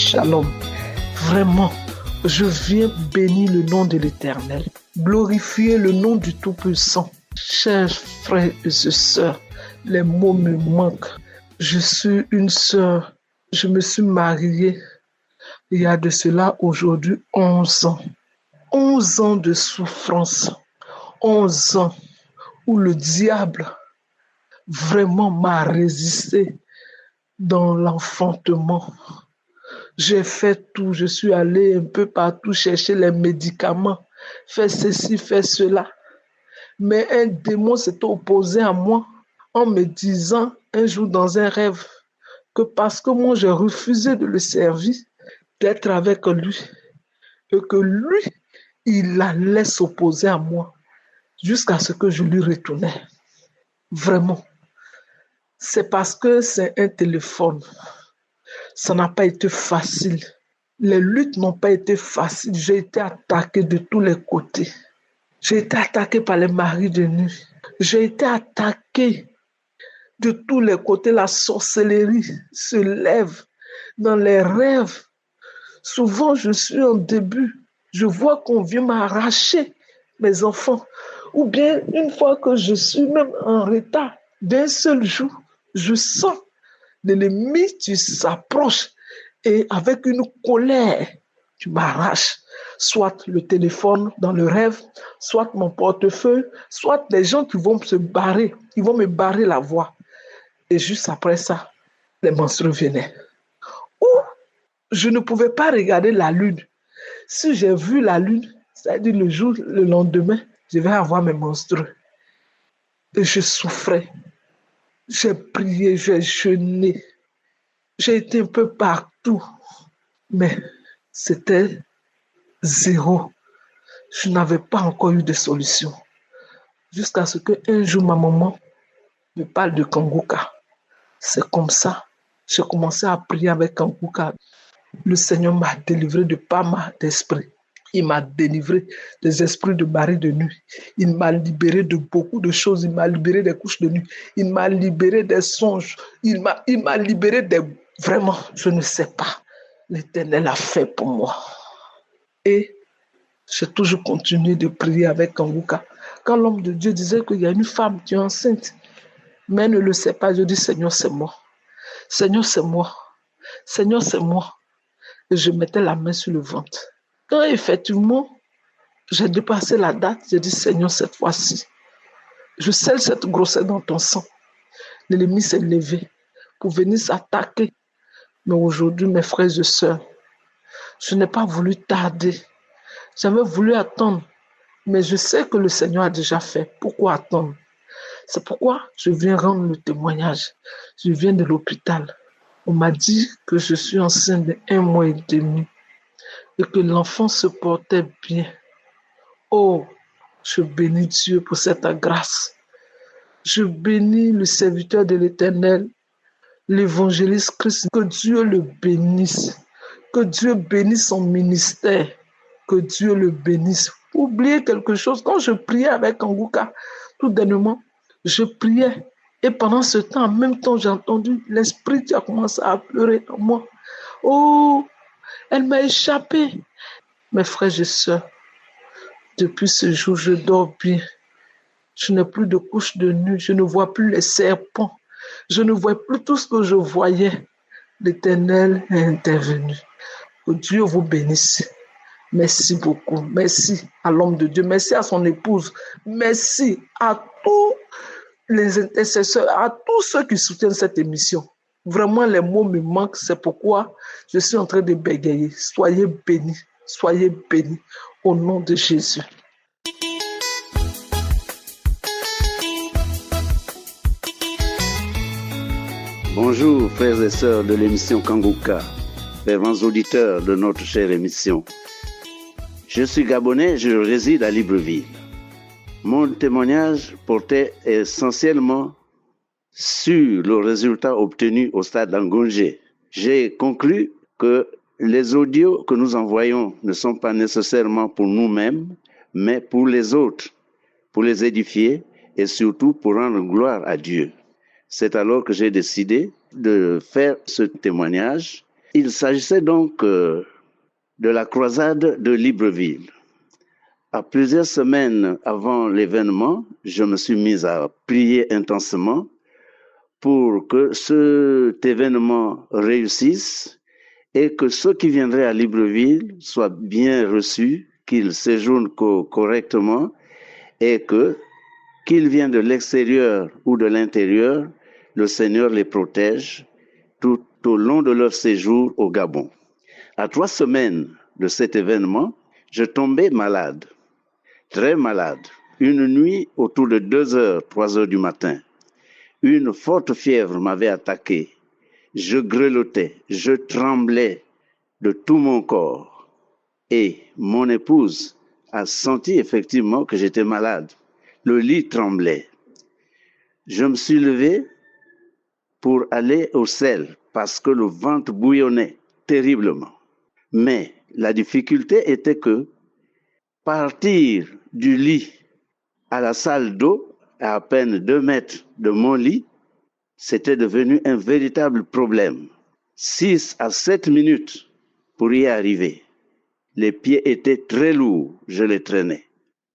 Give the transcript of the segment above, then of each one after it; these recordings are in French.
Shalom. Vraiment, je viens bénir le nom de l'Éternel, glorifier le nom du Tout-Puissant. Chers frères et sœurs, les mots me manquent. Je suis une sœur. Je me suis mariée il y a de cela aujourd'hui 11 ans. 11 ans de souffrance. 11 ans où le diable vraiment m'a résisté dans l'enfantement. J'ai fait tout, je suis allée un peu partout chercher les médicaments, faire ceci, faire cela. Mais un démon s'est opposé à moi en me disant un jour dans un rêve que parce que moi j'ai refusé de le servir, d'être avec lui, et que lui, il allait s'opposer à moi jusqu'à ce que je lui retournais. Vraiment. C'est parce que c'est un téléphone. Ça n'a pas été facile. Les luttes n'ont pas été faciles. J'ai été attaqué de tous les côtés. J'ai été attaqué par les maris de nuit. J'ai été attaqué de tous les côtés. La sorcellerie se lève dans les rêves. Souvent, je suis en début. Je vois qu'on vient m'arracher mes enfants. Ou bien, une fois que je suis même en retard, d'un seul jour, je sens l'ennemi, tu s'approches et avec une colère, tu m'arraches. Soit le téléphone dans le rêve, soit mon portefeuille, soit des gens qui vont se barrer, ils vont me barrer la voie. Et juste après ça, les monstres venaient. Ou je ne pouvais pas regarder la lune. Si j'ai vu la lune, c'est-à-dire le jour, le lendemain, je vais avoir mes monstres. Et je souffrais. J'ai prié, j'ai jeûné. J'ai été un peu partout. Mais c'était zéro. Je n'avais pas encore eu de solution. Jusqu'à ce qu'un jour, ma maman me parle de Kanguka. C'est comme ça. J'ai commencé à prier avec Kanguka. Le Seigneur m'a délivré de pas mal d'esprits. Il m'a délivré des esprits de mari de nuit. Il m'a libéré de beaucoup de choses. Il m'a libéré des couches de nuit. Il m'a libéré des songes. Il m'a libéré des... Vraiment, je ne sais pas. L'Éternel a fait pour moi. Et j'ai toujours continué de prier avec Kanguka. Quand l'homme de Dieu disait qu'il y a une femme qui est enceinte, mais elle ne le sait pas, je dis Seigneur, c'est moi. Seigneur, c'est moi. Seigneur, c'est moi. Et je mettais la main sur le ventre. Quand effectivement, j'ai dépassé la date, j'ai dit Seigneur, cette fois-ci, je scelle cette grossesse dans ton sang. L'ennemi s'est levé pour venir s'attaquer. Mais aujourd'hui, mes frères et sœurs, je n'ai pas voulu tarder. J'avais voulu attendre, mais je sais que le Seigneur a déjà fait. Pourquoi attendre? C'est pourquoi je viens rendre le témoignage. Je viens de l'hôpital. On m'a dit que je suis enceinte de 1 mois et demi et que l'enfant se portait bien. Oh, je bénis Dieu pour cette grâce. Je bénis le serviteur de l'Éternel, l'évangéliste Christ. Que Dieu le bénisse. Que Dieu bénisse son ministère. Que Dieu le bénisse. Oubliez quelque chose. Quand je priais avec Kanguka, tout dernièrement, je priais. Et pendant ce temps, en même temps, j'ai entendu l'esprit qui a commencé à pleurer en moi. Oh, elle m'a échappé. Mes frères et sœurs, depuis ce jour, je dors bien. Je n'ai plus de couches de nuit. Je ne vois plus les serpents. Je ne vois plus tout ce que je voyais. L'Éternel est intervenu. Que Dieu vous bénisse. Merci beaucoup. Merci à l'homme de Dieu. Merci à son épouse. Merci à tous les intercesseurs, à tous ceux qui soutiennent cette émission. Vraiment, les mots me manquent. C'est pourquoi je suis en train de bégayer. Soyez bénis. Soyez bénis. Au nom de Jésus. Bonjour frères et sœurs de l'émission Kanguka, fervents auditeurs de notre chère émission. Je suis Gabonais, je réside à Libreville. Mon témoignage portait essentiellement sur le résultat obtenu au stade d'Angongé. J'ai conclu que les audios que nous envoyons ne sont pas nécessairement pour nous-mêmes, mais pour les autres, pour les édifier et surtout pour rendre gloire à Dieu. C'est alors que j'ai décidé de faire ce témoignage Il s'agissait donc de la croisade de Libreville. À plusieurs semaines avant l'événement, je me suis mis à prier intensément pour que cet événement réussisse et que ceux qui viendraient à Libreville soient bien reçus, qu'ils séjournent correctement et qu'ils viennent de l'extérieur ou de l'intérieur, le Seigneur les protège tout au long de leur séjour au Gabon. À 3 semaines de cet événement, je tombais malade, très malade. Une nuit, autour de 2h, 3h du matin, une forte fièvre m'avait attaqué. Je grelottais, je tremblais de tout mon corps. Et mon épouse a senti effectivement que j'étais malade. Le lit tremblait. Je me suis levé pour aller au sel parce que le ventre bouillonnait terriblement. Mais la difficulté était que partir du lit à la salle d'eau, à peine 2 mètres de mon lit, c'était devenu un véritable problème. 6 à 7 minutes pour y arriver. Les pieds étaient très lourds, je les traînais.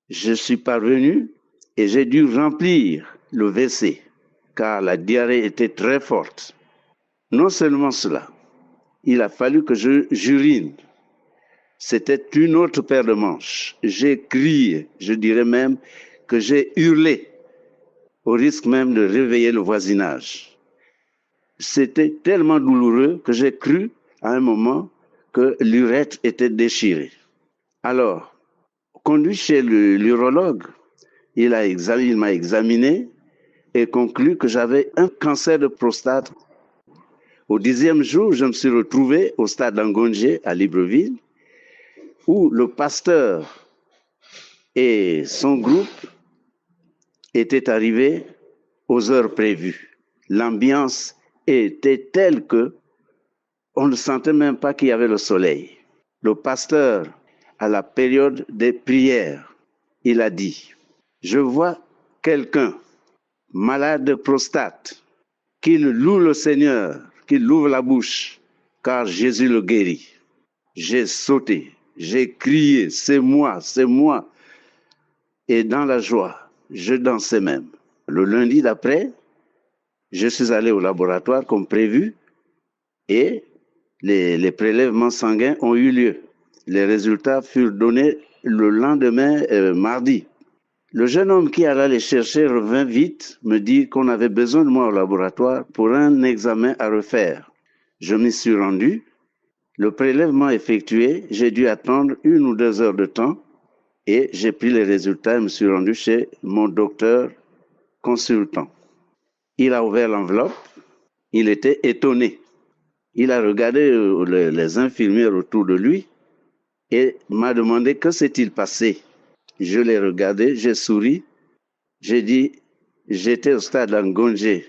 Je suis parvenu et j'ai dû remplir le WC, car la diarrhée était très forte. Non seulement cela, il a fallu que j'urine. C'était une autre paire de manches. J'ai crié, je dirais même que j'ai hurlé, au risque même de réveiller le voisinage. C'était tellement douloureux que j'ai cru à un moment que l'urètre était déchirée. Alors, conduit chez l'urologue, il m'a examiné et conclu que j'avais un cancer de prostate. Au 10e jour, je me suis retrouvé au stade d'Angongé à Libreville, où le pasteur et son groupe étaient arrivés aux heures prévues. L'ambiance était telle que on ne sentait même pas qu'il y avait le soleil. Le pasteur, à la période des prières, il a dit: je vois quelqu'un malade de prostate, qu'il loue le Seigneur, qu'il ouvre la bouche, car Jésus le guérit. J'ai sauté, j'ai crié, c'est moi, c'est moi. Et dans la joie, je dansais même. Le lundi d'après, je suis allé au laboratoire comme prévu et les prélèvements sanguins ont eu lieu. Les résultats furent donnés le lendemain, mardi. Le jeune homme qui allait les chercher revint vite, me dit qu'on avait besoin de moi au laboratoire pour un examen à refaire. Je m'y suis rendu. Le prélèvement effectué, j'ai dû attendre 1 ou 2 heures de temps et j'ai pris les résultats et me suis rendu chez mon docteur consultant. Il a ouvert l'enveloppe, il était étonné. Il a regardé les infirmières autour de lui et m'a demandé que s'est-il passé. Je l'ai regardé, j'ai souri, j'ai dit, j'étais au stade d'Angongé,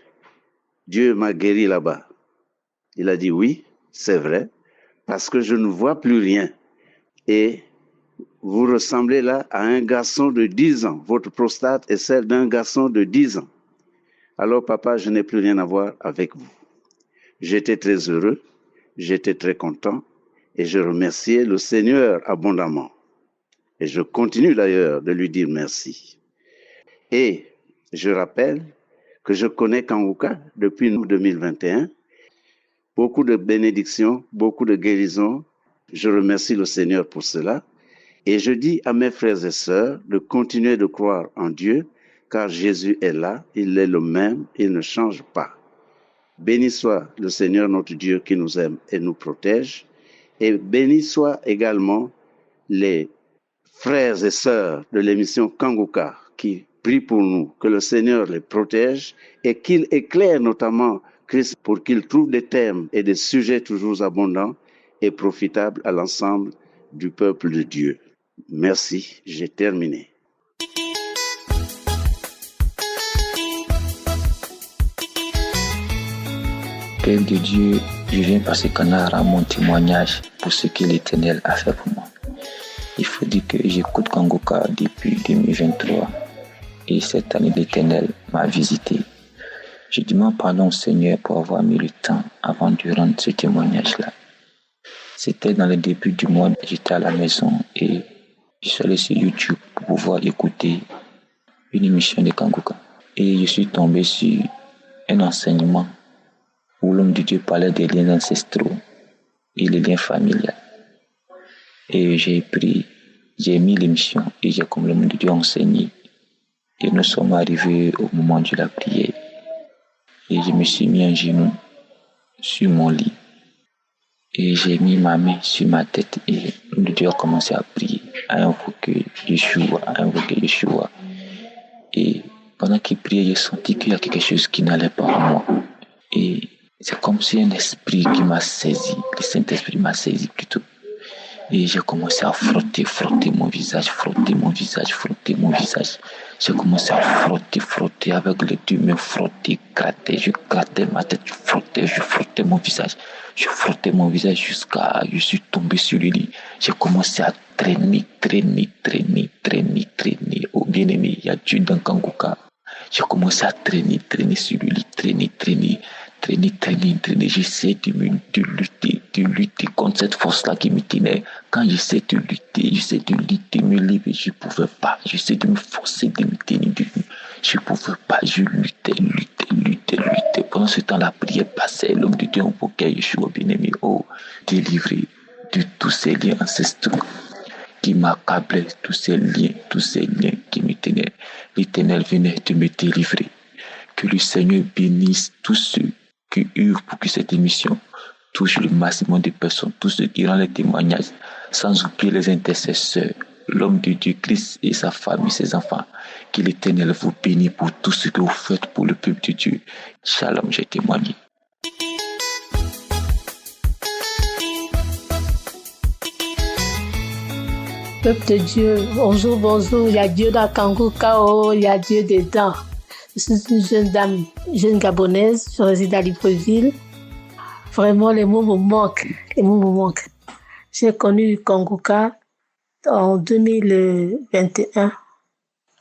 Dieu m'a guéri là-bas. Il a dit oui, c'est vrai, parce que je ne vois plus rien. Et vous ressemblez là à un garçon de 10 ans, votre prostate est celle d'un garçon de 10 ans. Alors papa, je n'ai plus rien à voir avec vous. J'étais très heureux, j'étais très content et je remerciais le Seigneur abondamment. Et je continue d'ailleurs de lui dire merci. Et je rappelle que je connais Kangouka depuis 2021. Beaucoup de bénédictions, beaucoup de guérisons. Je remercie le Seigneur pour cela. Et je dis à mes frères et sœurs de continuer de croire en Dieu, car Jésus est là, il est le même, il ne change pas. Béni soit le Seigneur notre Dieu qui nous aime et nous protège. Et béni soit également les frères et sœurs de l'émission Kangouka qui prient pour nous, que le Seigneur les protège et qu'il éclaire notamment Christ pour qu'il trouve des thèmes et des sujets toujours abondants et profitables à l'ensemble du peuple de Dieu. Merci, j'ai terminé. Père de Dieu, je viens passer canard à mon témoignage pour ce que l'Éternel a fait pour moi. Il faut dire que j'écoute Kangouka depuis 2023 et cette année l'Éternel m'a visité. Je demande pardon au Seigneur pour avoir mis le temps avant de rendre ce témoignage-là. C'était dans le début du mois, j'étais à la maison et je suis allé sur YouTube pour pouvoir écouter une émission de Kangoka. Et je suis tombé sur un enseignement où l'homme de Dieu parlait des liens ancestraux et les liens familiaux. Et j'ai mis l'émission et j'ai comme l'homme de Dieu enseigné. Et nous sommes arrivés au moment de la prière. Et je me suis mis en genoux sur mon lit. Et j'ai mis ma main sur ma tête et l'homme de Dieu a commencé à prier, à invoquer Yeshua. Et pendant qu'il priait, j'ai senti qu'il y a quelque chose qui n'allait pas en moi. Et c'est comme si un esprit qui m'a saisi, le Saint-Esprit m'a saisi plutôt. Et j'ai commencé à frotter mon visage. J'ai commencé à frotter avec les deux mains, gratter. Je grattais ma tête, je frottais mon visage. Je frottais mon visage jusqu'à je suis tombé sur le lit. J'ai commencé à traîner. Oh bien-aimé, il y a Dieu dans Kangoka. J'ai commencé à traîner sur le lit, traîner. J'essaie de lutter contre cette force-là qui me tenait. Quand j'essaie de lutter, me lever, je ne pouvais pas. J'essaie de me forcer de me tenir debout. Je ne pouvais pas. Je luttais. Pendant ce temps, la prière passait. L'homme de Dieu invoquait Yeshua bien-aimé. Oh, délivré de tous ces liens ancestraux qui m'accablaient, tous ces liens qui me tenaient. L'Éternel venait de me délivrer. Que le Seigneur bénisse tous ceux qui œuvrent pour que cette émission touche le maximum de personnes, tous ceux qui rendent les témoignages, sans oublier les intercesseurs, l'homme de Dieu, Christ et sa famille, ses enfants. Que l'Éternel vous bénisse pour tout ce que vous faites pour le peuple de Dieu. Shalom, j'ai témoigné. Peuple de Dieu, bonjour, il y a Dieu dans Kangoka, il y a Dieu dedans. Je suis une jeune dame, jeune gabonaise, je réside à Libreville. Vraiment, les mots me manquent. J'ai connu Kangoka en 2021,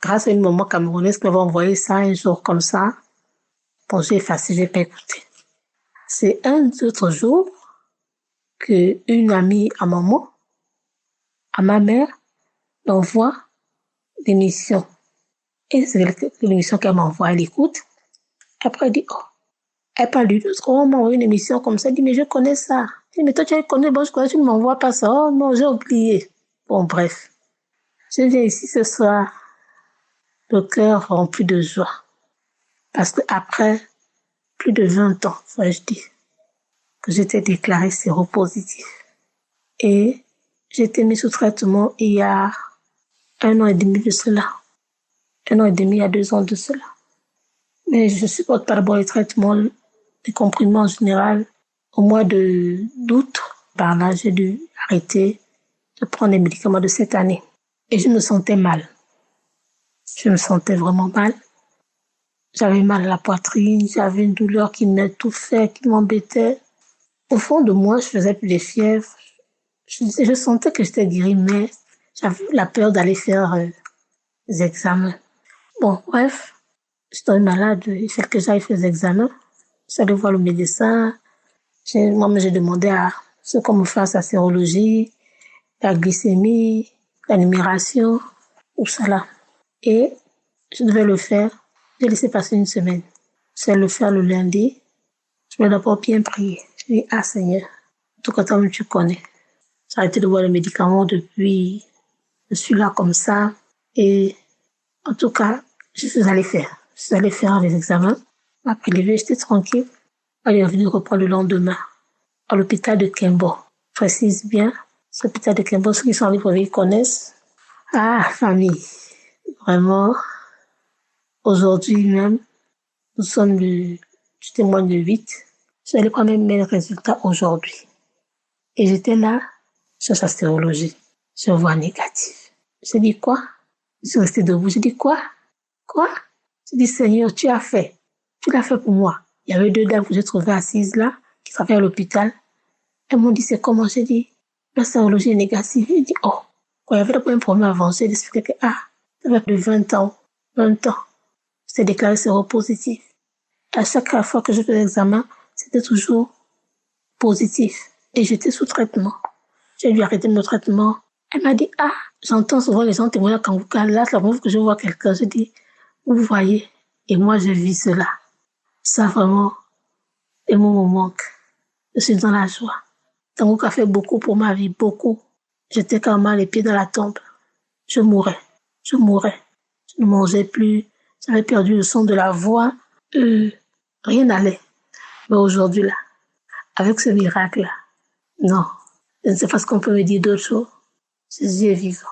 grâce à une maman camerounaise qui m'avait envoyé ça un jour comme ça. Bon, j'ai effacé, j'ai pas écouté. C'est un autre jour qu'une amie à maman, à ma mère, m'envoie l'émission. Et c'est l'émission qu'elle m'envoie, elle écoute. Après, elle dit, elle parle du autre, on m'envoie une émission comme ça. Elle dit, mais je connais ça. Elle dit, mais toi, tu connais, bon, je connais, tu ne m'envoies pas ça. Oh non, j'ai oublié. Bon, bref. Je viens ici ce soir, le cœur rempli de joie. Parce que après plus de 20 ans, je dis, que j'étais déclarée séropositif. Et j'étais mis sous traitement il y a 1 an et demi de cela. 1 an et demi à 2 ans de cela. Mais je supporte pas d'abord les traitements, les comprimés en général. Au mois d'août, par là, j'ai dû arrêter de prendre les médicaments de cette année. Et je me sentais mal. Je me sentais vraiment mal. J'avais mal à la poitrine, j'avais une douleur qui m'étouffait, qui m'embêtait. Au fond de moi, je faisais plus de fièvre. Je sentais que j'étais guérie, mais j'avais la peur d'aller faire des examens. Bon, bref, je suis tombée malade, il fallait que j'aille faire des examens. J'allais voir le médecin. Moi-même, j'ai demandé à ceux qu'on me fasse la sérologie, la glycémie, la numération, tout ça là. Et je devais le faire. J'ai laissé passer 1 semaine. Je vais le faire le lundi. Je vais d'abord bien prier. Je dis, Seigneur, en tout cas, toi-même, tu connais. J'ai arrêté de boire les médicaments depuis. Je suis là comme ça. Et en tout cas, je suis allée faire les examens. Après les j'étais tranquille. Elle est revenue reprendre le lendemain à l'hôpital de Kembo. Je précise bien, l'hôpital de Kembo, ceux qui sont allés pour ils connaissent. Famille. Vraiment, aujourd'hui même, nous sommes je témoigne le 8. J'allais prendre mes résultats aujourd'hui. Et j'étais là, sur sa sérologie. Je vois négatif. J'ai dit quoi? Je suis restée debout. J'ai dit quoi? J'ai dit, Seigneur, tu l'as fait pour moi. Il y avait 2 dames que j'ai trouvées assises là, qui travaillaient à l'hôpital. Elles m'ont dit, c'est comment? J'ai dit, la sérologie est négative. J'ai dit, quand il y avait un problème avancé, j'ai expliqué que, ça fait plus de 20 ans, j'étais déclaré séropositif. À chaque fois que je faisais l'examen, c'était toujours positif. Et j'étais sous traitement. J'ai dû arrêter mon traitement. Elle m'a dit, ah, j'entends souvent les gens témoigner à Kanguka. Là, c'est la première fois que je vois quelqu'un. Je dis, vous voyez, et moi, je vis cela. Ça, vraiment, les mots me manquent. Je suis dans la joie. Kanguka a fait beaucoup pour ma vie, beaucoup. J'étais quand même les pieds dans la tombe. Je mourais. Je ne mangeais plus. J'avais perdu le son de la voix. Rien n'allait. Mais aujourd'hui, là, avec ce miracle-là, non, je ne sais pas ce qu'on peut me dire d'autre chose. Jésus est vivant.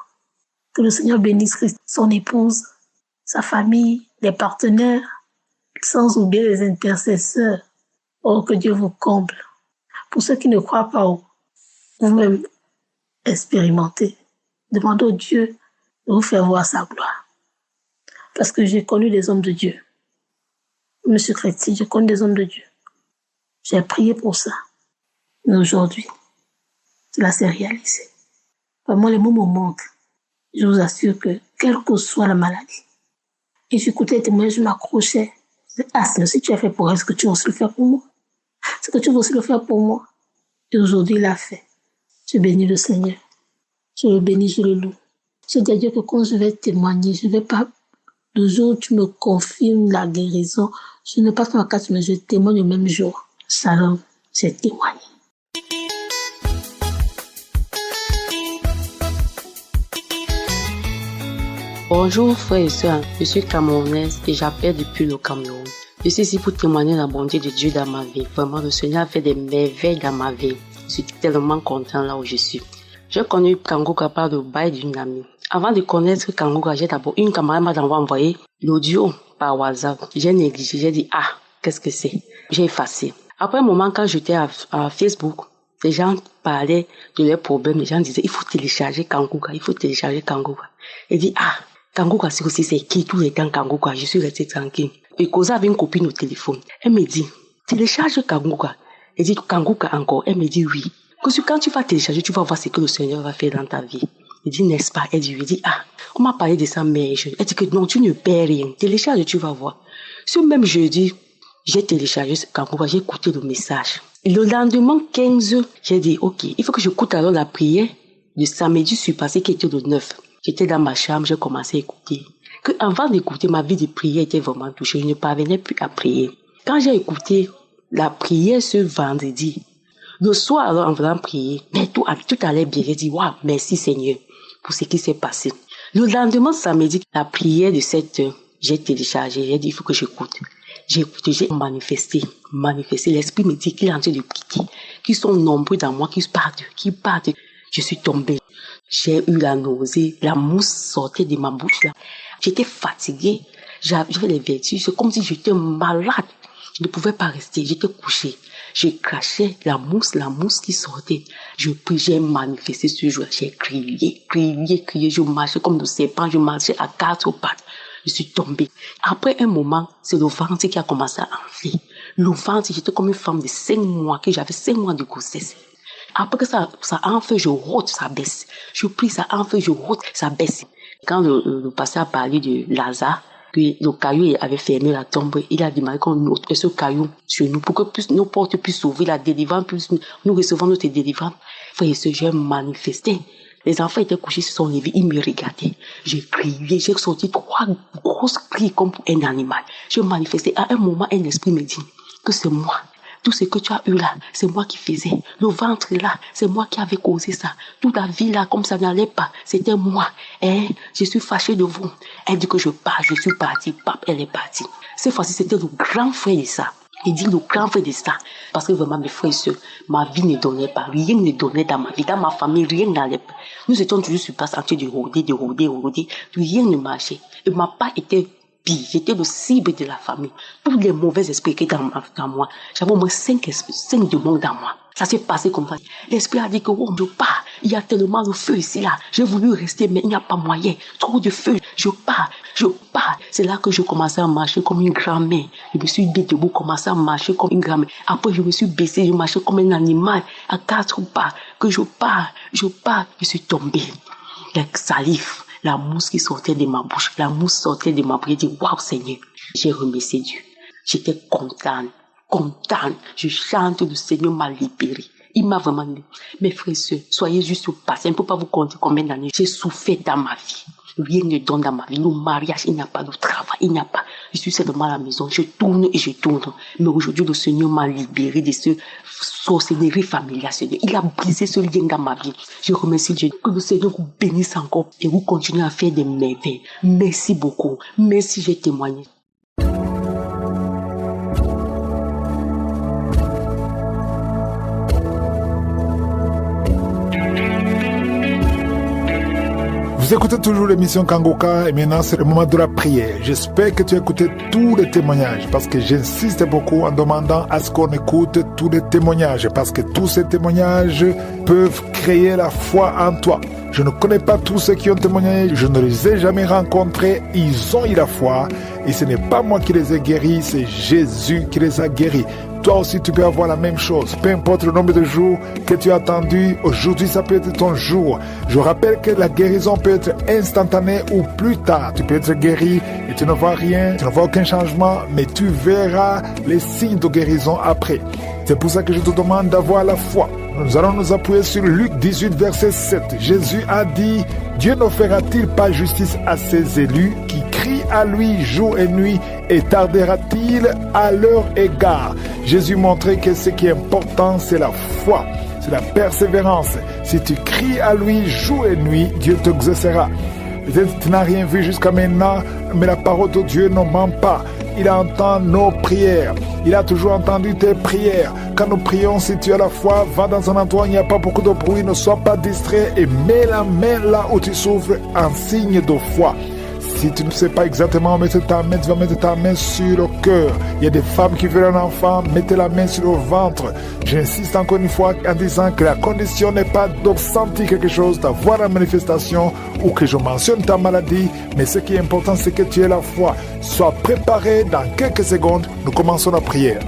Que le Seigneur bénisse Christ, son épouse, sa famille, les partenaires, sans oublier les intercesseurs. Oh, que Dieu vous comble. Pour ceux qui ne croient pas, vous-même expérimentez. Demandez au Dieu de vous faire voir sa gloire. Parce que j'ai connu des hommes de Dieu. Monsieur Chrétien, j'ai connu des hommes de Dieu. J'ai prié pour ça. Mais aujourd'hui, cela s'est réalisé. Vraiment, les mots me manquent. Je vous assure que, quelle que soit la maladie, et j'écoutais les témoignages, je m'accrochais. Je disais, ah, Seigneur, si tu as fait pour elle, est-ce que tu vas aussi le faire pour moi? Est-ce que tu vas aussi le faire pour moi? Et aujourd'hui, il l'a fait. Je bénis le Seigneur. Je le bénis, je le loue. Je dis à Dieu que quand je vais témoigner, je ne vais pas, le jour où tu me confirmes la guérison, je ne passe pas ma carte, mais je témoigne le même jour. Shalom, j'ai témoigné. Bonjour frères et sœurs, je suis camerounaise et j'appelle depuis le Cameroun. Je suis ici pour témoigner la bonté de Dieu dans ma vie. Vraiment, le Seigneur a fait des merveilles dans ma vie. Je suis tellement content là où je suis. J'ai connu Kanguka par le bail d'une amie. Avant de connaître Kanguka, j'ai d'abord une camarade m'a envoyé l'audio par WhatsApp. J'ai négligé, j'ai dit ah, qu'est-ce que c'est? J'ai effacé. Après un moment, quand j'étais à Facebook, les gens parlaient de leurs problèmes. Les gens disaient il faut télécharger Kanguka, il faut télécharger Kanguka. Et dit ah, Kanguka c'est aussi c'est qui tout le temps Kanguka. Je suis restée tranquille. Et cause avait une copine au téléphone. Elle me dit télécharge Kanguka. Elle dit Kanguka encore. Elle me dit oui. Parce que quand tu vas télécharger, tu vas voir ce que le Seigneur va faire dans ta vie. Il dit n'est-ce pas? Elle dit ah, on m'a parlé de ça mais elle dit que non, tu ne perds rien. Télécharge, tu vas voir. Ce même jeudi, j'ai téléchargé Kanguka, j'ai écouté le message. Et le lendemain 15, j'ai dit ok, il faut que j'écoute alors la prière de samedi surpassé qui était le 9. J'étais dans ma chambre, j'ai commencé à écouter. Que avant d'écouter, ma vie de prière était vraiment touchée. Je ne parvenais plus à prier. Quand j'ai écouté la prière ce vendredi, le soir, alors, en venant prier, mais tout allait bien. J'ai dit, waouh, merci Seigneur pour ce qui s'est passé. Le lendemain, samedi, la prière de 7 heures, j'ai téléchargé, j'ai dit, il faut que j'écoute. J'ai écouté, j'ai manifesté. L'esprit me dit qu'il est en train de quitter, qu'ils sont nombreux dans moi, qui partent. Je suis tombée. J'ai eu la nausée, la mousse sortait de ma bouche là. J'étais fatiguée, j'avais les vertiges, c'est comme si j'étais malade. Je ne pouvais pas rester, j'étais couchée. Je crachais la mousse qui sortait. Je prie, j'ai manifesté ce jour, j'ai crié, je marchais comme le serpent, je marchais à 4 pattes. Je suis tombée. Après un moment, c'est le ventre qui a commencé à enfler. Le ventre, j'étais comme une femme de 5 mois, que j'avais 5 mois de grossesse. Après que ça enfle, je rôte, ça baisse. Je prie, ça enfle, je rôte, ça baisse. Quand le pasteur a parlé de Lazare, que le caillou avait fermé la tombe, il a demandé qu'on ôte ce caillou sur nous pour que nos portes puissent s'ouvrir, la délivrance puisse nous recevons notre délivrance. Frère et sœur, j'ai manifesté. Les enfants étaient couchés, se sont levés, ils me regardaient. J'ai crié, j'ai sorti 3 grosses cris comme pour un animal. J'ai manifesté. À un moment, un esprit me dit que c'est moi. Tout ce que tu as eu là, c'est moi qui faisais. Le ventre là, c'est moi qui avais causé ça. Toute la vie là, comme ça n'allait pas, c'était moi. Je suis fâchée de vous. Elle dit que je pars, je suis partie. Pape, elle est partie. Cette fois-ci, c'était le grand frère de ça. Il dit le grand frère de ça. Parce que vraiment, mes frères et sœurs, ma vie ne donnait pas. Rien ne donnait dans ma vie. Dans ma famille, rien n'allait pas. Nous étions toujours sur place en train de rôder. Rien ne marchait. Et ma part était pire. J'étais le cible de la famille. Tous les mauvais esprits qui étaient dans moi. J'avais au moins 5 démons dans moi. Ça s'est passé comme ça. L'esprit a dit que je pars. Il y a tellement de feu ici là. J'ai voulu rester, mais il n'y a pas moyen. Trop de feu. Je pars. C'est là que je commençais à marcher comme une grand-mère. Je me suis mis debout, commencé à marcher comme une grand-mère. Après, je me suis baissé, je marchais comme un animal à 4 pas. Que je pars. Je suis tombée. La salive, la mousse qui sortait de ma bouche. J'ai dit, waouh Seigneur. J'ai remercié Dieu. J'étais contente. Je chante, le Seigneur m'a libérée. Il m'a vraiment dit. Mes frères et sœurs, soyez juste patients. Je ne peux pas vous compter combien d'années j'ai souffert dans ma vie. Rien ne donne dans ma vie. Le mariage, il n'y a pas de travail, il n'y a pas. Je suis seulement à la maison. Je tourne et je tourne. Mais aujourd'hui, le Seigneur m'a libéré de ce sorcellerie familiale. Il a brisé ce lien dans ma vie. Je remercie Dieu. Que le Seigneur vous bénisse encore et vous continuez à faire des merveilles. Merci beaucoup. Merci, j'ai témoigné. Vous écoutez toujours l'émission Kangoka et maintenant c'est le moment de la prière. J'espère que tu as écouté tous les témoignages parce que j'insiste beaucoup en demandant à ce qu'on écoute tous les témoignages parce que tous ces témoignages peuvent créer la foi en toi. Je ne connais pas tous ceux qui ont témoigné, je ne les ai jamais rencontrés, ils ont eu la foi et ce n'est pas moi qui les ai guéris, c'est Jésus qui les a guéris. Toi aussi tu peux avoir la même chose, peu importe le nombre de jours que tu as attendu, aujourd'hui ça peut être ton jour. Je rappelle que la guérison peut être instantanée ou plus tard. Tu peux être guéri et tu ne vois rien, tu ne vois aucun changement, mais tu verras les signes de guérison après. C'est pour ça que je te demande d'avoir la foi. Nous allons nous appuyer sur Luc 18, verset 7. Jésus a dit, Dieu ne fera-t-il pas justice à ses élus qui crient à lui jour et nuit et tardera-t-il à leur égard? Jésus montrait que ce qui est important, c'est la foi, c'est la persévérance. Si tu cries à lui jour et nuit, Dieu t'exaucera. Peut-être que tu n'as rien vu jusqu'à maintenant, mais la parole de Dieu ne ment pas. Il entend nos prières. Il a toujours entendu tes prières. Quand nous prions, si tu as la foi, va dans un endroit où il n'y a pas beaucoup de bruit, ne sois pas distrait et mets la main là où tu souffres en signe de foi. Si tu ne sais pas exactement mettre ta main, tu vas mettre ta main sur le cœur. Il y a des femmes qui veulent un enfant, mettez la main sur le ventre. J'insiste encore une fois en disant que la condition n'est pas de sentir quelque chose, d'avoir la manifestation ou que je mentionne ta maladie, mais ce qui est important, c'est que tu aies la foi. Sois préparé, dans quelques secondes, nous commençons la prière.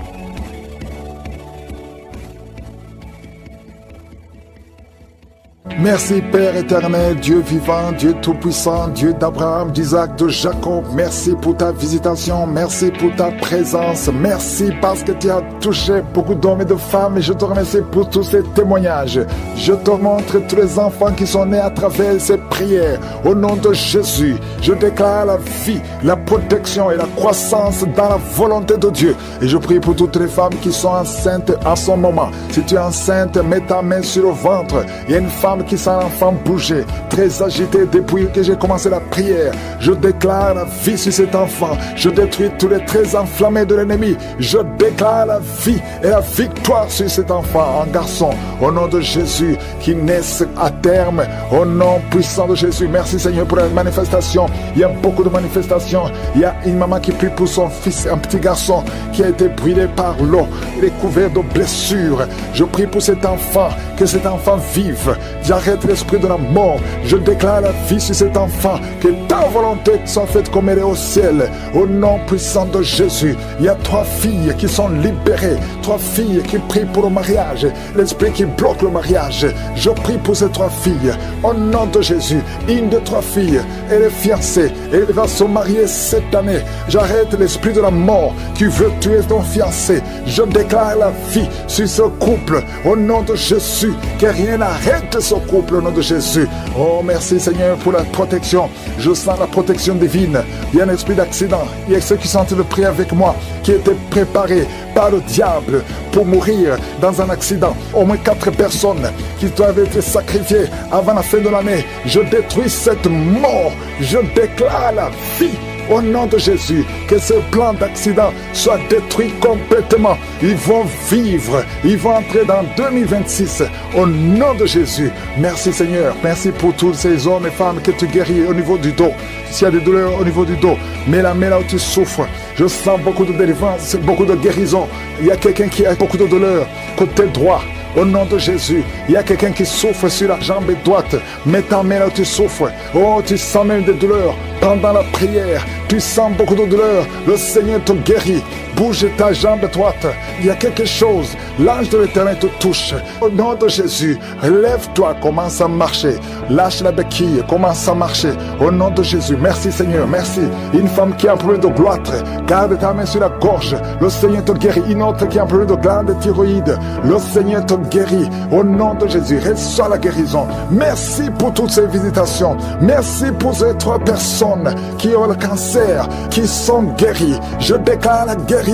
Merci Père éternel, Dieu vivant, Dieu tout-puissant, Dieu d'Abraham, d'Isaac, de Jacob. Merci pour ta visitation, merci pour ta présence, merci parce que tu as touché beaucoup d'hommes et de femmes et je te remercie pour tous ces témoignages. Je te montre tous les enfants qui sont nés à travers ces prières. Au nom de Jésus, je déclare la vie, la protection et la croissance dans la volonté de Dieu. Et je prie pour toutes les femmes qui sont enceintes en ce moment. Si tu es enceinte, mets ta main sur le ventre. Il y a une femme qui sent l'enfant bouger, très agité depuis que j'ai commencé la prière. Je déclare la vie sur cet enfant. Je détruis tous les traits enflammés de l'ennemi. Je déclare la vie et la victoire sur cet enfant, un garçon. Au nom de Jésus, qui naisse à terme. Au nom puissant de Jésus. Merci Seigneur pour la manifestation. Il y a beaucoup de manifestations. Il y a une maman qui prie pour son fils, un petit garçon qui a été brûlé par l'eau. Il est couvert de blessures. Je prie pour cet enfant, que cet enfant vive. J'arrête l'esprit de la mort. Je déclare la vie sur cet enfant. Que ta volonté soit faite comme elle est au ciel. Au nom puissant de Jésus. Il y a 3 filles qui sont libérées. 3 filles qui prient pour le mariage. L'esprit qui bloque le mariage. Je prie pour ces 3 filles. Au nom de Jésus. Une de 3 filles, elle est fiancée. Elle va se marier cette année. J'arrête l'esprit de la mort qui veut tuer ton fiancé. Je déclare la vie sur ce couple. Au nom de Jésus. Que rien n'arrête ce couple au nom de Jésus. Oh merci Seigneur pour la protection. Je sens la protection divine. Il y a un esprit d'accident. Il y a ceux qui sont en train de prier avec moi, qui étaient préparés par le diable pour mourir dans un accident. Au moins 4 personnes qui doivent être sacrifiées avant la fin de l'année. Je détruis cette mort. Je déclare la vie. Au nom de Jésus, que ce plan d'accident soit détruit complètement. Ils vont vivre, ils vont entrer dans 2026. Au nom de Jésus, merci Seigneur. Merci pour tous ces hommes et femmes que tu guéris au niveau du dos. S'il y a des douleurs au niveau du dos, mets la main là où tu souffres. Je sens beaucoup de délivrance, beaucoup de guérison. Il y a quelqu'un qui a beaucoup de douleurs côté droit. Au nom de Jésus, il y a quelqu'un qui souffre sur la jambe droite. Mets ta main là où tu souffres. Oh, tu sens même des douleurs. pendant la prière, tu sens beaucoup de douleur, le Seigneur te guérit. Bouge ta jambe droite, il y a quelque chose, l'ange de l'Éternel te touche. Au nom de Jésus, lève-toi, commence à marcher. Lâche la béquille, commence à marcher. Au nom de Jésus, merci Seigneur, merci. Une femme qui a un problème de gloître, garde ta main sur la gorge, le Seigneur te guérit. Une autre qui a un problème de glande thyroïde, le Seigneur te guérit. Au nom de Jésus, reçois la guérison. Merci pour toutes ces visitations. Merci pour ces 3 personnes qui ont le cancer, qui sont guéries. Je déclare la guérison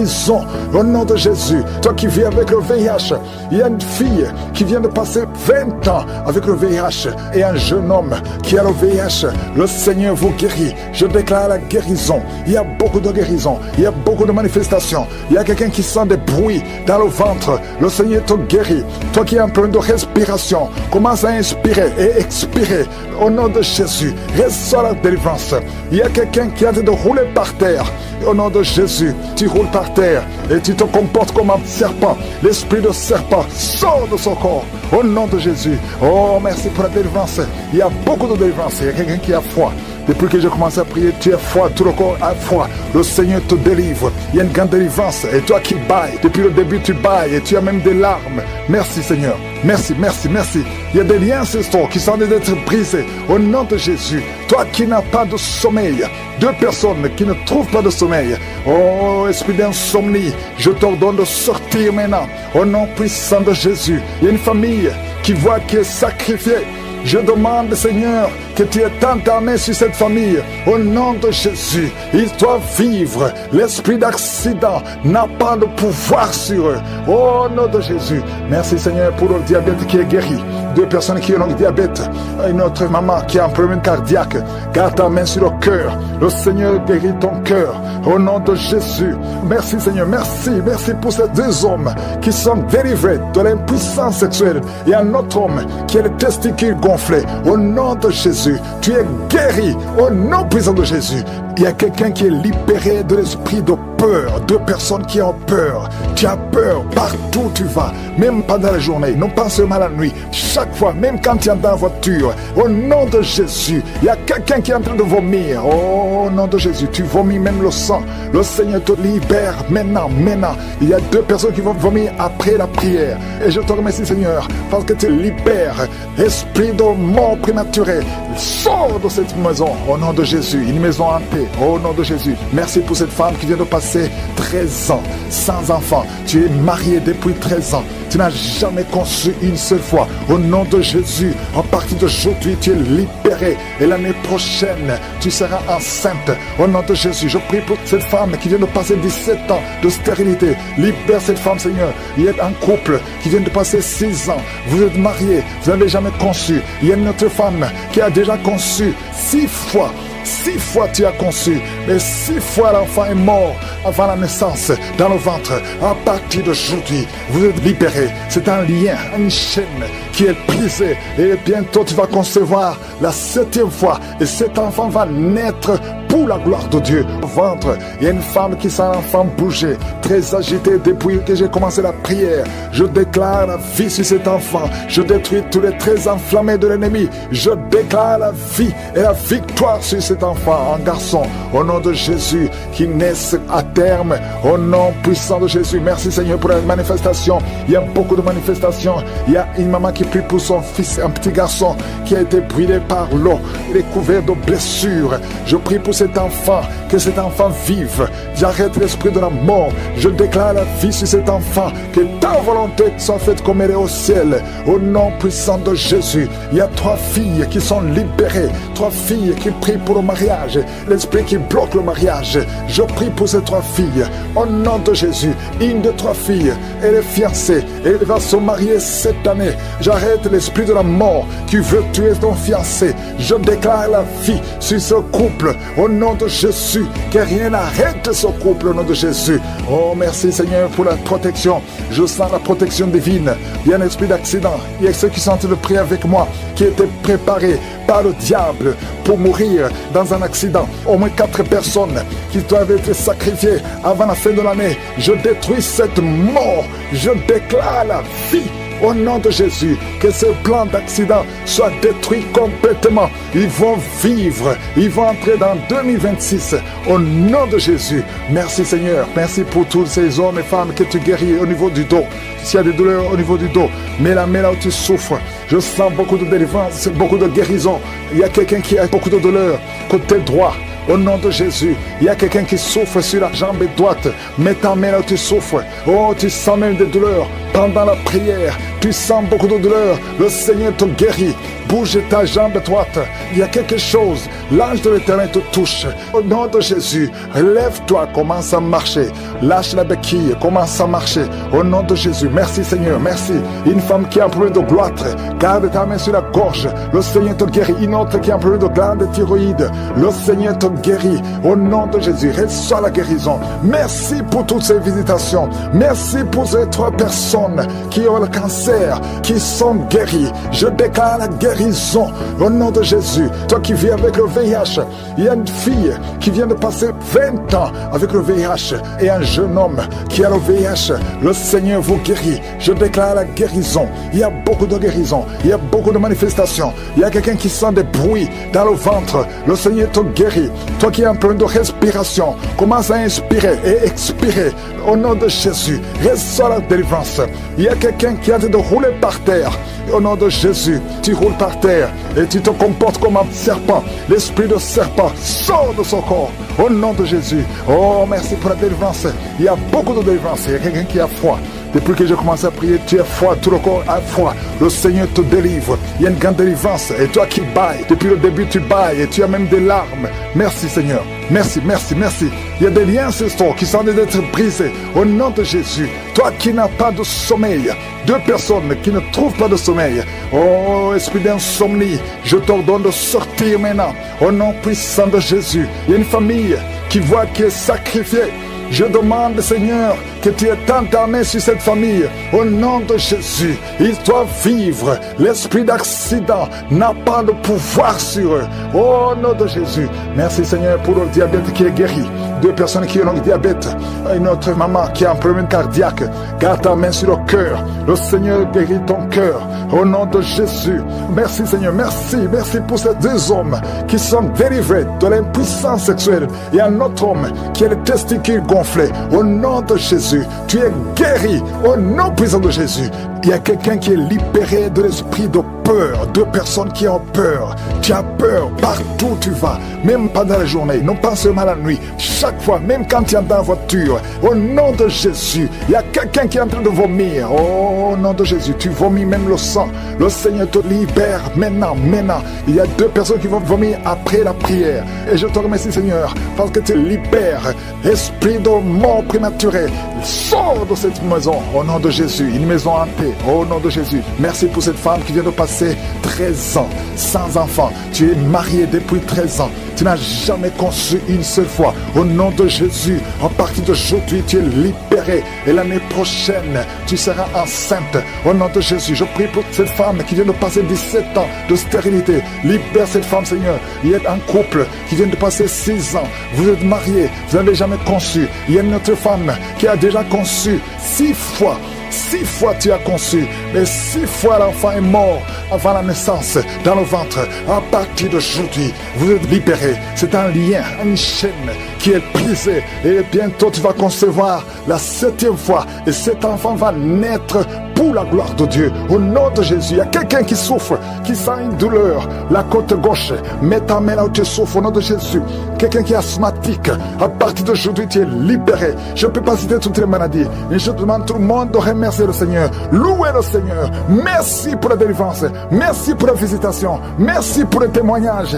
au nom de Jésus. Toi qui vis avec le VIH, il y a une fille qui vient de passer 20 ans avec le VIH et un jeune homme qui a le VIH. Le Seigneur vous guérit. Je déclare la guérison. Il y a beaucoup de guérison. Il y a beaucoup de manifestations. Il y a quelqu'un qui sent des bruits dans le ventre. Le Seigneur te guérit. Toi qui es en train de respiration, commence à inspirer et expirer au nom de Jésus. Reçois la délivrance. Il y a quelqu'un qui est en train de rouler par terre. Au nom de Jésus, tu roules par terre et tu te comportes comme un serpent. L'esprit de serpent sort de son corps. Au nom de Jésus. Oh, merci pour la délivrance. Il y a beaucoup de délivrance. Il y a quelqu'un qui a foi. Depuis que j'ai commencé à prier, tu as foi, tout le corps a foi. Le Seigneur te délivre. Il y a une grande délivrance. Et toi qui bailles, depuis le début tu bailles et tu as même des larmes. Merci Seigneur. Merci, merci, merci. Il y a des liens ancestraux qui sont en train d'être brisés. Au nom de Jésus. Toi qui n'as pas de sommeil. 2 personnes qui ne trouvent pas de sommeil. Oh, esprit d'insomnie, je t'ordonne de sortir maintenant. Au nom puissant de Jésus. Il y a une famille qui voit qui est sacrifiée. Je demande, Seigneur, que tu étends ta main sur cette famille. Au nom de Jésus, ils doivent vivre. L'esprit d'accident n'a pas de pouvoir sur eux. Au nom de Jésus. Merci, Seigneur, pour le diabète qui est guéri. 2 personnes qui ont le diabète. Une autre maman qui a un problème cardiaque. Garde ta main sur le cœur. Le Seigneur guérit ton cœur. Au nom de Jésus. Merci, Seigneur. Merci. Merci pour ces 2 hommes qui sont délivrés de l'impuissance sexuelle. Et un autre homme qui a les testicules gonflés. Au nom de Jésus, tu es guéri. Au nom puissant de Jésus. Il y a quelqu'un qui est libéré de l'esprit de peur. 2 personnes qui ont peur. Tu as peur partout où tu vas. Même pendant la journée. Non pas seulement la nuit. Chaque fois, même quand tu es dans la voiture. Au nom de Jésus. Il y a quelqu'un qui est en train de vomir. Oh, au nom de Jésus. Tu vomis même le sang. Le Seigneur te libère maintenant. Maintenant. Il y a 2 personnes qui vont vomir après la prière. Et je te remercie, Seigneur, parce que tu libères esprit de mort prématuré. Sors de cette maison. Au nom de Jésus. Une maison hantée. Au nom de Jésus. Merci pour cette femme qui vient de passer 13 ans sans enfant. Tu es marié depuis 13 ans. Tu n'as jamais conçu une seule fois. Au nom de Jésus, à partir d'aujourd'hui, tu es libéré. Et l'année prochaine, tu seras enceinte. Au nom de Jésus, je prie pour cette femme qui vient de passer 17 ans de stérilité. Libère cette femme, Seigneur. Il y a un couple qui vient de passer 6 ans. Vous êtes mariés, vous n'avez jamais conçu. Il y a une autre femme qui a déjà conçu 6 fois. 6 fois tu as conçu, mais 6 fois l'enfant est mort avant la naissance dans le ventre. À partir d'aujourd'hui, vous êtes libérés. C'est un lien, une chaîne qui est brisée. Et bientôt tu vas concevoir la 7e fois. Et cet enfant va naître pour la gloire de Dieu. Au ventre, il y a une femme qui sent l'enfant bouger, très agitée depuis que j'ai commencé la prière. Je déclare la vie sur cet enfant. Je détruis tous les traits enflammés de l'ennemi. Je déclare la vie et la victoire sur cet enfant, un garçon. Au nom de Jésus, qui naisse à terme. Au nom puissant de Jésus. Merci Seigneur pour la manifestation. Il y a beaucoup de manifestations. Il y a une maman qui prie pour son fils, un petit garçon qui a été brûlé par l'eau. Il est couvert de blessures. Je prie pour cet enfant, que cet enfant vive. J'arrête l'esprit de la mort. Je déclare la vie sur cet enfant. Que ta volonté soit faite comme elle est au ciel. Au nom puissant de Jésus. Il y a 3 filles qui sont libérées. 3 filles qui prient pour le mariage. L'esprit qui bloque le mariage. Je prie pour ces 3 filles. Au nom de Jésus. Une de 3 filles, elle est fiancée. Elle va se marier cette année. J'arrête l'esprit de la mort qui veut tuer ton fiancé. Je déclare la vie sur ce couple. Au nom de Jésus, que rien n'arrête ce couple au nom de Jésus. Oh, merci Seigneur pour la protection. Je sens la protection divine. Il y a un esprit d'accident. Il y a ceux qui sont en train de prier avec moi, qui étaient préparés par le diable pour mourir dans un accident. Au moins 4 personnes qui doivent être sacrifiées avant la fin de l'année. Je détruis cette mort. Je déclare la vie Au nom de Jésus, que ce plan d'accident soit détruit complètement. Ils vont vivre, ils vont entrer dans 2026. Au nom de Jésus, merci Seigneur. Merci pour tous ces hommes et femmes que tu guéris au niveau du dos. S'il y a des douleurs au niveau du dos, mets la main là où tu souffres. Je sens beaucoup de délivrance, beaucoup de guérison. Il y a quelqu'un qui a beaucoup de douleurs côté droit. Au nom de Jésus, il y a quelqu'un qui souffre sur la jambe droite. Mets ta main là où tu souffres. Oh, tu sens même des douleurs. Pendant la prière, tu sens beaucoup de douleurs. Le Seigneur te guérit. Bouge ta jambe droite. Il y a quelque chose. L'ange de l'Éternel te touche. Au nom de Jésus, lève-toi, commence à marcher. Lâche la béquille, commence à marcher. Au nom de Jésus, merci Seigneur, merci. Une femme qui a un problème de gloître, garde ta main sur la gorge. Le Seigneur te guérit. Une autre qui a un problème de glande thyroïde, le Seigneur te guérit. Au nom de Jésus, reçois la guérison. Merci pour toutes ces visitations. Merci pour ces 3 personnes qui ont le cancer, qui sont guéries. Je déclare la guérison au nom de Jésus. Toi qui vis avec le VIH, il y a une fille qui vient de passer 20 ans avec le VIH et un jeune homme qui a le VIH. Le Seigneur vous guérit. Je déclare la guérison. Il y a beaucoup de guérison. Il y a beaucoup de manifestations. Il y a quelqu'un qui sent des bruits dans le ventre. Le Seigneur te guérit. Toi qui as un problème de respiration, commence à inspirer et expirer. Au nom de Jésus, reçois la délivrance. Il y a quelqu'un qui est en train de rouler par terre. Au nom de Jésus, tu roules par terre et tu te comportes comme un serpent. L'esprit de serpent sort de son corps. Au nom de Jésus. Oh, merci pour la délivrance. Il y a beaucoup de délivrance. Il y a quelqu'un qui a froid. Depuis que je commence à prier, tu as froid, tout le corps a froid. Le Seigneur te délivre. Il y a une grande délivrance. Et toi qui bailles, depuis le début tu bailles et tu as même des larmes. Merci Seigneur. Merci, merci, merci. Il y a des liens ancestraux qui sont en train d'être brisés. Au nom de Jésus. Toi qui n'as pas de sommeil. 2 personnes qui ne trouvent pas de sommeil. Oh, esprit d'insomnie, je t'ordonne de sortir maintenant. Au nom puissant de Jésus. Il y a une famille qui voit qui est sacrifiée. Je demande, Seigneur, que tu étendes ta main sur cette famille. Au nom de Jésus, ils doivent vivre. L'esprit d'accident n'a pas de pouvoir sur eux. Au nom de Jésus. Merci, Seigneur, pour le diabète qui est guéri. 2 personnes qui ont le diabète. Une autre maman qui a un problème cardiaque. Garde ta main sur le cœur. Le Seigneur guérit ton cœur. Au nom de Jésus. Merci, Seigneur. Merci. Merci pour ces 2 hommes qui sont délivrés de l'impuissance sexuelle. Et un autre homme qui a les testicules gonflés. Au nom de Jésus, tu es guéri. Au nom puissant de Jésus. Il y a quelqu'un qui est libéré de l'esprit de peur. 2 personnes qui ont peur. Tu as peur partout où tu vas. Même pendant la journée. Non pas seulement la nuit. Chaque fois, même quand tu es dans la voiture. Au nom de Jésus. Il y a quelqu'un qui est en train de vomir. Au nom de Jésus. Tu vomis même le sang. Le Seigneur te libère maintenant. Maintenant. Il y a 2 personnes qui vont vomir après la prière. Et je te remercie Seigneur. Parce que tu libères. Esprit de mort prématurée. Sors de cette maison. Au nom de Jésus. Une maison hantée. Au nom de Jésus. Merci pour cette femme qui vient de passer 13 ans sans enfant. Tu es marié depuis 13 ans. Tu n'as jamais conçu une seule fois. Au nom de Jésus, à partir d'aujourd'hui, tu es libéré. Et l'année prochaine, tu seras enceinte. Au nom de Jésus, je prie pour cette femme qui vient de passer 17 ans de stérilité. Libère cette femme, Seigneur. Il y a un couple qui vient de passer 6 ans. Vous êtes mariés, vous n'avez jamais conçu. Il y a une autre femme qui a déjà conçu 6 fois. 6 fois tu as conçu, mais 6 fois l'enfant est mort avant la naissance dans le ventre. À partir d'aujourd'hui, vous êtes libérés. C'est un lien, une chaîne qui est brisée. Et bientôt tu vas concevoir la 7e fois. Et cet enfant va naître pour la gloire de Dieu. Au nom de Jésus, il y a quelqu'un qui souffre, qui sent une douleur. La côte gauche, mets ta main là où tu souffres. Au nom de Jésus. Quelqu'un qui est asthmatique, à partir d'aujourd'hui tu es libéré. Je ne peux pas citer toutes les maladies, mais je demande tout le monde de remercier le Seigneur. Louez le Seigneur. Merci pour la délivrance. Merci pour la visitation. Merci pour le témoignage.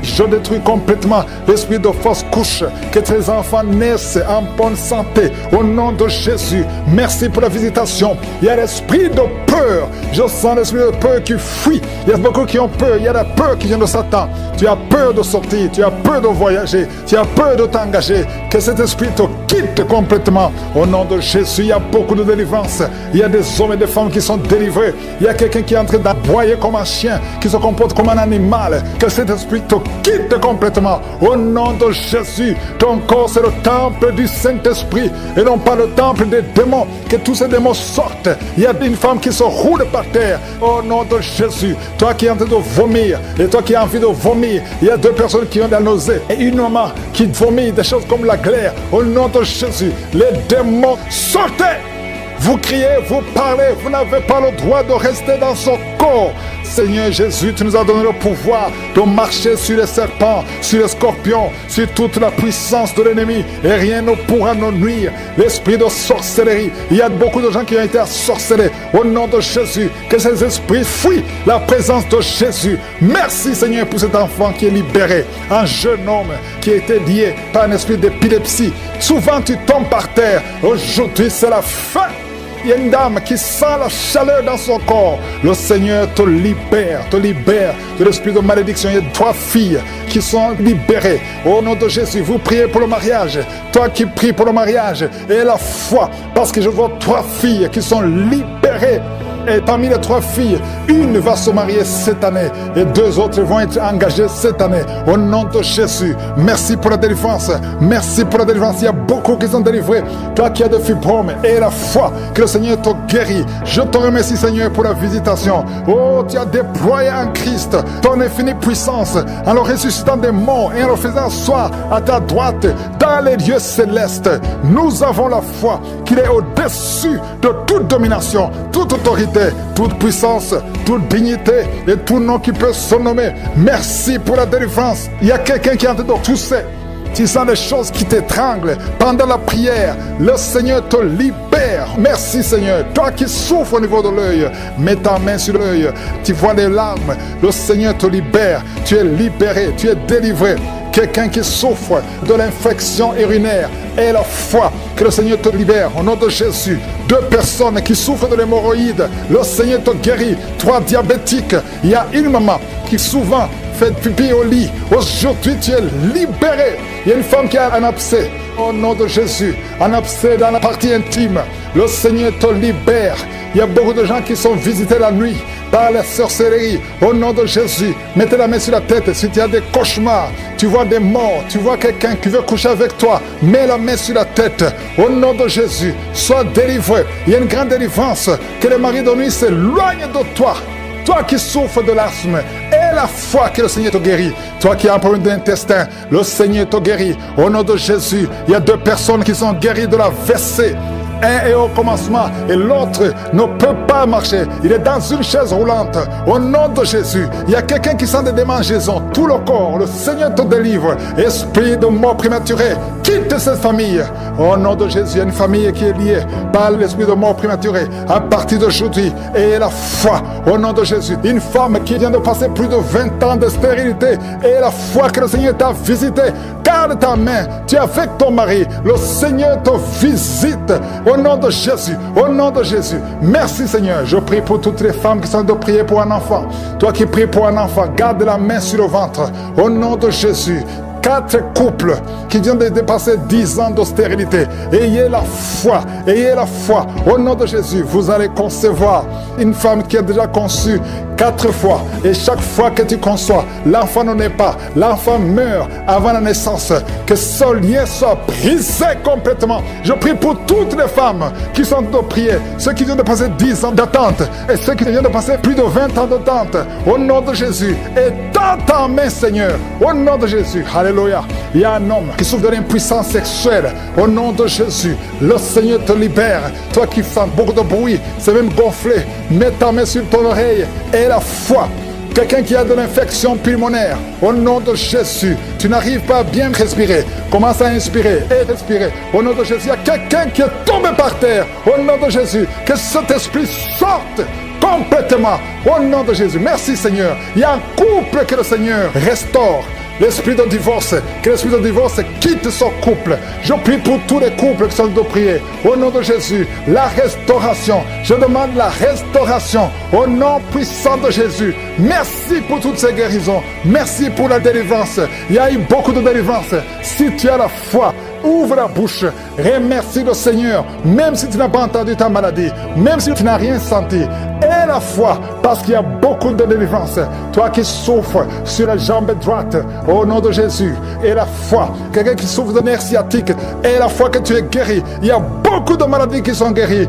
Je détruis complètement l'esprit de fausse couche. Que tes enfants naissent en bonne santé. Au nom de Jésus. Merci pour la visitation. Il y a l'esprit de peur. Je sens l'esprit de peur qui fuit. Il y a beaucoup qui ont peur. Il y a la peur qui vient de Satan. Tu as peur de sortir. Tu as peur de voyager. Tu as peur de t'engager. Que cet esprit te quitte complètement. Au nom de Jésus, il y a beaucoup de délivrance. Il y a des hommes et des femmes qui sont délivrés. Il y a quelqu'un qui est en train d'aboyer comme un chien, qui se comporte comme un animal. Que cet esprit te quitte complètement. Au nom de Jésus, ton corps c'est le temple du Saint-Esprit et non pas le temple des démons. Que tous ces démons sortent. Il y a une femme qui se roule par terre. Au nom de Jésus, toi qui es en train de vomir et toi qui as envie de vomir, il y a deux personnes qui ont la nausée et une maman qui vomit des choses comme la glaire. Au nom de Jésus, les démons, sortez! Vous criez, vous parlez, vous n'avez pas le droit de rester dans son corps. Seigneur Jésus, tu nous as donné le pouvoir de marcher sur les serpents, sur les scorpions, sur toute la puissance de l'ennemi et rien ne pourra nous nuire. L'esprit de sorcellerie, il y a beaucoup de gens qui ont été assorcelés. Au nom de Jésus, que ces esprits fuient la présence de Jésus. Merci Seigneur pour cet enfant qui est libéré, un jeune homme qui a été lié par un esprit d'épilepsie. Souvent tu tombes par terre, aujourd'hui c'est la fin. Il y a une dame qui sent la chaleur dans son corps. Le Seigneur te libère de l'esprit de malédiction. Il y a 3 filles qui sont libérées. Au nom de Jésus, vous priez pour le mariage. Toi qui pries pour le mariage, et la foi, parce que je vois 3 filles qui sont libérées. Et parmi les 3 filles, une va se marier cette année et 2 autres vont être engagées cette année. Au nom de Jésus, merci pour la délivrance. Merci pour la délivrance. Il y a beaucoup qui sont délivrés. Toi qui as des fibromes et la foi que le Seigneur te guérit. Je te remercie Seigneur pour la visitation. Oh, tu as déployé en Christ ton infinie puissance en le ressuscitant des morts et en le faisant asseoir à ta droite dans les lieux célestes. Nous avons la foi qu'il est au-dessus de toute domination, toute autorité, toute puissance, toute dignité et tout nom qui peut se nommer. Merci pour la délivrance. Il y a quelqu'un qui est en train de tousser. Tu sens des choses qui t'étranglent pendant la prière. Le Seigneur te libère. Merci Seigneur. Toi qui souffres au niveau de l'œil, mets ta main sur l'œil. Tu vois les larmes. Le Seigneur te libère. Tu es libéré. Tu es délivré. Quelqu'un qui souffre de l'infection urinaire, et la foi que le Seigneur te libère au nom de Jésus. 2 personnes qui souffrent de l'hémorroïde, le Seigneur te guérit. 3 diabétiques, il y a une maman qui souvent fait pipi au lit. Aujourd'hui tu es libéré. Il y a une femme qui a un abcès au nom de Jésus, un abcès dans la partie intime. Le Seigneur te libère. Il y a beaucoup de gens qui sont visités la nuit par la sorcellerie. Au nom de Jésus, mettez la main sur la tête. Si tu as des cauchemars, tu vois des morts, tu vois quelqu'un qui veut coucher avec toi, mets la main sur la tête. Au nom de Jésus, sois délivré. Il y a une grande délivrance. Que les maris de nuit s'éloignent de toi. Toi qui souffres de l'asthme, et la foi que le Seigneur te guérit. Toi qui as un problème d'intestin, le Seigneur te guérit. Au nom de Jésus, il y a 2 personnes qui sont guéries de la WC. Un est au commencement et l'autre ne peut pas marcher. Il est dans une chaise roulante. Au nom de Jésus, il y a quelqu'un qui sent des démangeaisons. Tout le corps, le Seigneur te délivre. Esprit de mort prématurée, quitte cette famille. Au nom de Jésus, il y a une famille qui est liée par l'esprit de mort prématurée. À partir d'aujourd'hui, et la foi. Au nom de Jésus, une femme qui vient de passer plus de 20 ans de stérilité. Et la foi que le Seigneur t'a visité. Garde ta main. Tu es avec ton mari. Le Seigneur te visite. Au nom de Jésus, au nom de Jésus. Merci Seigneur. Je prie pour toutes les femmes qui sont de prier pour un enfant. Toi qui pries pour un enfant, garde la main sur le ventre. Au nom de Jésus. 4 couples qui viennent de dépasser 10 ans de stérilité. Ayez la foi, ayez la foi. Au nom de Jésus, vous allez concevoir une femme qui a déjà conçu 4 fois. Et chaque fois que tu conçois, l'enfant ne naît pas. L'enfant meurt avant la naissance. Que ce lien soit brisé complètement. Je prie pour toutes les femmes qui sont de prier. Ceux qui viennent de passer 10 ans d'attente. Et ceux qui viennent de passer plus de 20 ans d'attente. Au nom de Jésus. Et dans ta main, Seigneur. Au nom de Jésus. Alléluia. Il y a un homme qui souffre de l'impuissance sexuelle. Au nom de Jésus. Le Seigneur te libère. Toi qui fais beaucoup de bruit. C'est même gonflé. Mets ta main sur ton oreille. Et la foi. Quelqu'un qui a de l'infection pulmonaire, au nom de Jésus, tu n'arrives pas à bien respirer. Commence à inspirer et respirer. Au nom de Jésus, il y a quelqu'un qui est tombé par terre. Au nom de Jésus, que cet esprit sorte complètement. Au nom de Jésus. Merci Seigneur. Il y a un couple que le Seigneur restaure. L'esprit de divorce, que l'esprit de divorce quitte son couple. Je prie pour tous les couples qui sont de prier. Au nom de Jésus, la restauration. Je demande la restauration. Au nom puissant de Jésus. Merci pour toutes ces guérisons. Merci pour la délivrance. Il y a eu beaucoup de délivrance. Si tu as la foi, ouvre la bouche, remercie le Seigneur, même si tu n'as pas entendu ta maladie, même si tu n'as rien senti. et la foi, parce qu'il y a beaucoup de délivrance. Toi qui souffres sur la jambe droite, au nom de Jésus, et la foi. Quelqu'un qui souffre de nerfs sciatiques, et la foi que tu es guéri. Il y a beaucoup de maladies qui sont guéries.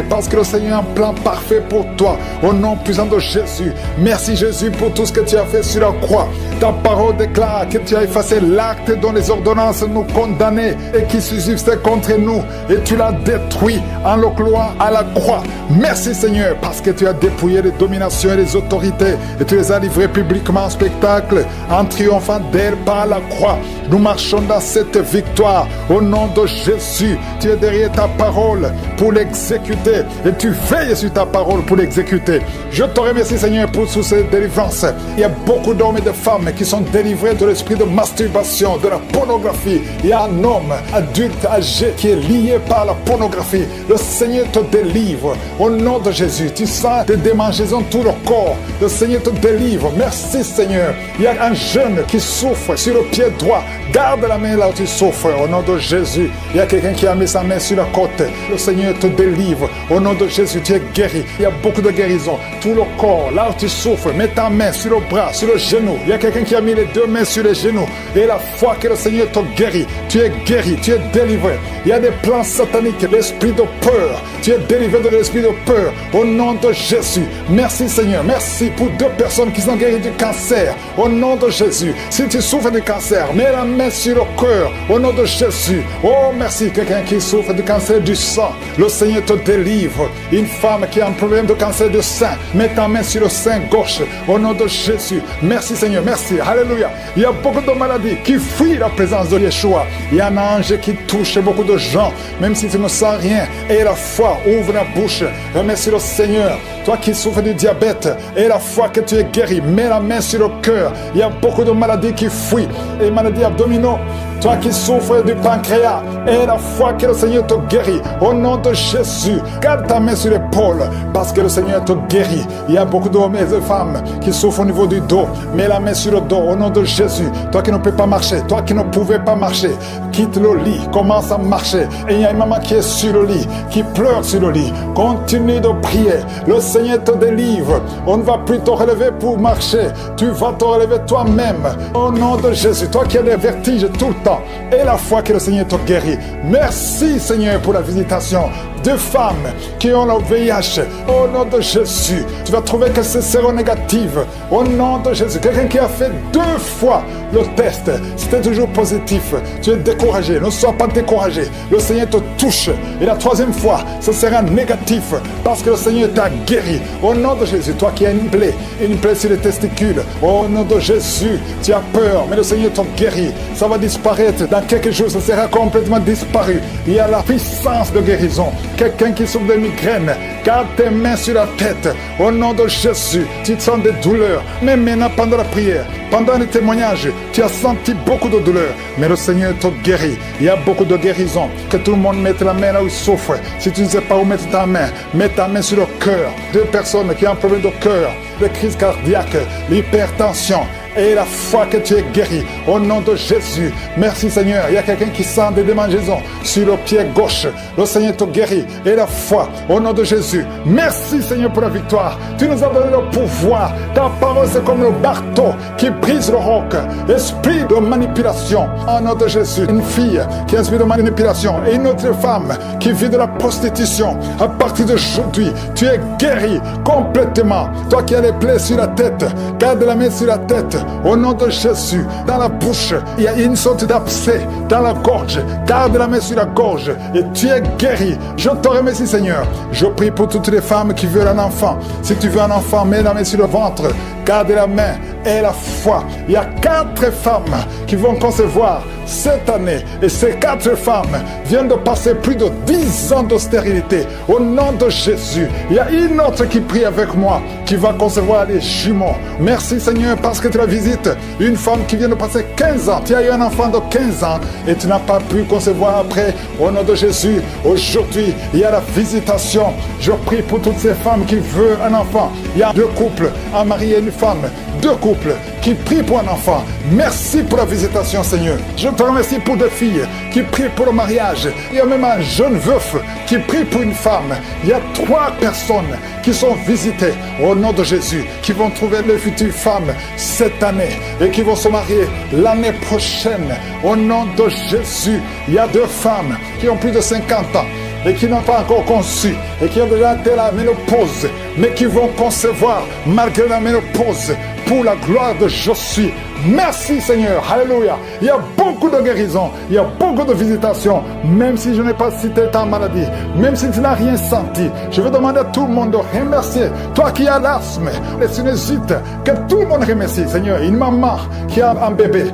Parce que le Seigneur a un plan parfait pour toi, au nom puissant de Jésus. Merci Jésus pour tout ce que tu as fait sur la croix. Ta parole déclare que tu as effacé l'acte dont les ordonnances nous condamnaient et qui subsistait contre nous, et tu l'as détruit en le clouant à la croix. Merci Seigneur, parce que tu as dépouillé les dominations et les autorités, et tu les as livrées publiquement en spectacle, en triomphant d'elles par la croix. Nous marchons dans cette victoire au nom de Jésus. Tu es derrière ta parole pour l'exécuter, et tu veilles sur ta parole pour l'exécuter. Je te remercie Seigneur pour toutes ces délivrances. Il y a beaucoup d'hommes et de femmes qui sont délivrés de l'esprit de masturbation, de la pornographie. Il y a un homme adulte âgé qui est lié par la pornographie. Le Seigneur te délivre au nom de Jésus. Tu sens des démangeaisons tout le corps. Le Seigneur te délivre. Merci Seigneur. Il y a un jeune qui souffre sur le pied droit. Garde la main là où tu souffres au nom de Jésus. Il y a quelqu'un qui a mis sa main sur la côte. Le Seigneur te délivre au nom de Jésus. Tu es guéri. Il y a beaucoup de guérison. Tout le corps, là où tu souffres, mets ta main sur le bras, sur le genou. Il y a quelqu'un qui a mis les deux mains sur les genoux. Et la foi que le Seigneur te guérit. Tu es guéri, tu es délivré. Il y a des plans sataniques, l'esprit de peur. Tu es délivré de l'esprit de peur au nom de Jésus. Merci Seigneur. Merci pour 2 personnes qui sont guéries du cancer au nom de Jésus. Si tu souffres du cancer, mets la main sur le cœur au nom de Jésus. Oh merci. Quelqu'un qui souffre du cancer du sang, le Seigneur te délivre. Une femme qui a un problème de cancer du sein, mets ta main sur le sein gauche au nom de Jésus. Merci Seigneur, merci, alléluia. Il y a beaucoup de maladies qui fuient la présence de Yeshua. Il y a un ange qui touche beaucoup de gens, même si tu ne sens rien. Et la foi, ouvre la bouche, remercie le Seigneur. Toi qui souffres du diabète, et la foi que tu es guéri, mets la main sur le cœur. Il y a beaucoup de maladies qui fuient, et maladies abdominaux. Toi qui souffres du pancréas, et la foi que le Seigneur te guérit, au nom de Jésus, garde ta main sur l'épaule, parce que le Seigneur te guérit. Il y a beaucoup d'hommes et de femmes qui souffrent au niveau du dos, mets la main sur le dos, au nom de Jésus. Toi qui ne peux pas marcher, toi qui ne pouvais pas marcher, quitte le lit, commence à marcher. Et il y a une maman qui est sur le lit, qui pleure sur le lit. Continue de prier, le Seigneur te délivre. On ne va plus te relever pour marcher, tu vas te relever toi-même, au nom de Jésus. Toi qui as des vertiges tout le temps, et la foi que le Seigneur te guérit. Merci Seigneur pour la visitation de femmes qui ont le VIH au nom de Jésus. Tu vas trouver que c'est séronégative au nom de Jésus. Quelqu'un qui a fait 2 fois le test, c'était toujours positif. Tu es découragé, ne sois pas découragé. Le Seigneur te touche. Et la 3e fois, ce sera négatif parce que le Seigneur t'a guéri au nom de Jésus. Toi qui as une plaie sur les testicules, au nom de Jésus, tu as peur, mais le Seigneur te guérit. Ça va disparaître dans quelques jours, ça sera complètement disparu. Il y a la puissance de guérison. Quelqu'un qui souffre de migraine, garde tes mains sur la tête au nom de Jésus. Tu sens des douleurs, mais maintenant pendant la prière, pendant le témoignage, tu as senti beaucoup de douleurs, mais le Seigneur te guérit. Il y a beaucoup de guérison. Que tout le monde mette la main là où il souffre. Si tu ne sais pas où mettre ta main, mets ta main sur le cœur. 2 personnes qui ont un problème de cœur, de crise cardiaque, l'hypertension, et la foi que tu es guéri au nom de Jésus. Merci Seigneur. Il y a quelqu'un qui sent des démangeaisons sur le pied gauche. Le Seigneur te guérit et la foi au nom de Jésus. Merci Seigneur pour la victoire. Tu nous as donné le pouvoir. Ta parole c'est comme le marteau qui brise le roc. Esprit de manipulation au nom de Jésus. Une fille qui a un esprit de manipulation et une autre femme qui vit de la prostitution. À partir d'aujourd'hui, tu es guéri complètement. Toi qui as les plaies sur la tête, garde la main sur la tête. Au nom de Jésus, dans la bouche, il y a une sorte d'abcès dans la gorge. Garde la main sur la gorge et tu es guéri. Je te remercie Seigneur. Je prie pour toutes les femmes qui veulent un enfant. Si tu veux un enfant, mets la main sur le ventre. Garde la main et la foi. Il y a 4 femmes qui vont concevoir cette année. Et ces 4 femmes viennent de passer plus de 10 ans de stérilité. Au nom de Jésus, il y a une autre qui prie avec moi, qui va concevoir les jumeaux. Merci Seigneur parce que tu la visites. Une femme qui vient de passer 15 ans. Tu as eu un enfant de 15 ans et tu n'as pas pu concevoir après. Au nom de Jésus, aujourd'hui, il y a la visitation. Je prie pour toutes ces femmes qui veulent un enfant. Il y a 2 couples, un mari et une femmes, 2 couples qui prient pour un enfant. Merci pour la visitation, Seigneur. Je te remercie pour 2 filles qui prient pour le mariage. Il y a même un jeune veuf qui prie pour une femme. Il y a 3 personnes qui sont visitées au nom de Jésus, qui vont trouver leur future femme cette année et qui vont se marier l'année prochaine. Au nom de Jésus, il y a 2 femmes qui ont plus de 50 ans et qui n'ont pas encore conçu et qui ont déjà atteint la ménopause, mais qui vont concevoir malgré la ménopause pour la gloire de Je suis. Merci Seigneur, alléluia. Il y a beaucoup de guérisons, il y a beaucoup de visitations, même si je n'ai pas cité ta maladie, même si tu n'as rien senti. Je veux demander à tout le monde de remercier, toi qui as l'asthme, les sinusites, que tout le monde remercie Seigneur. Une maman qui a un bébé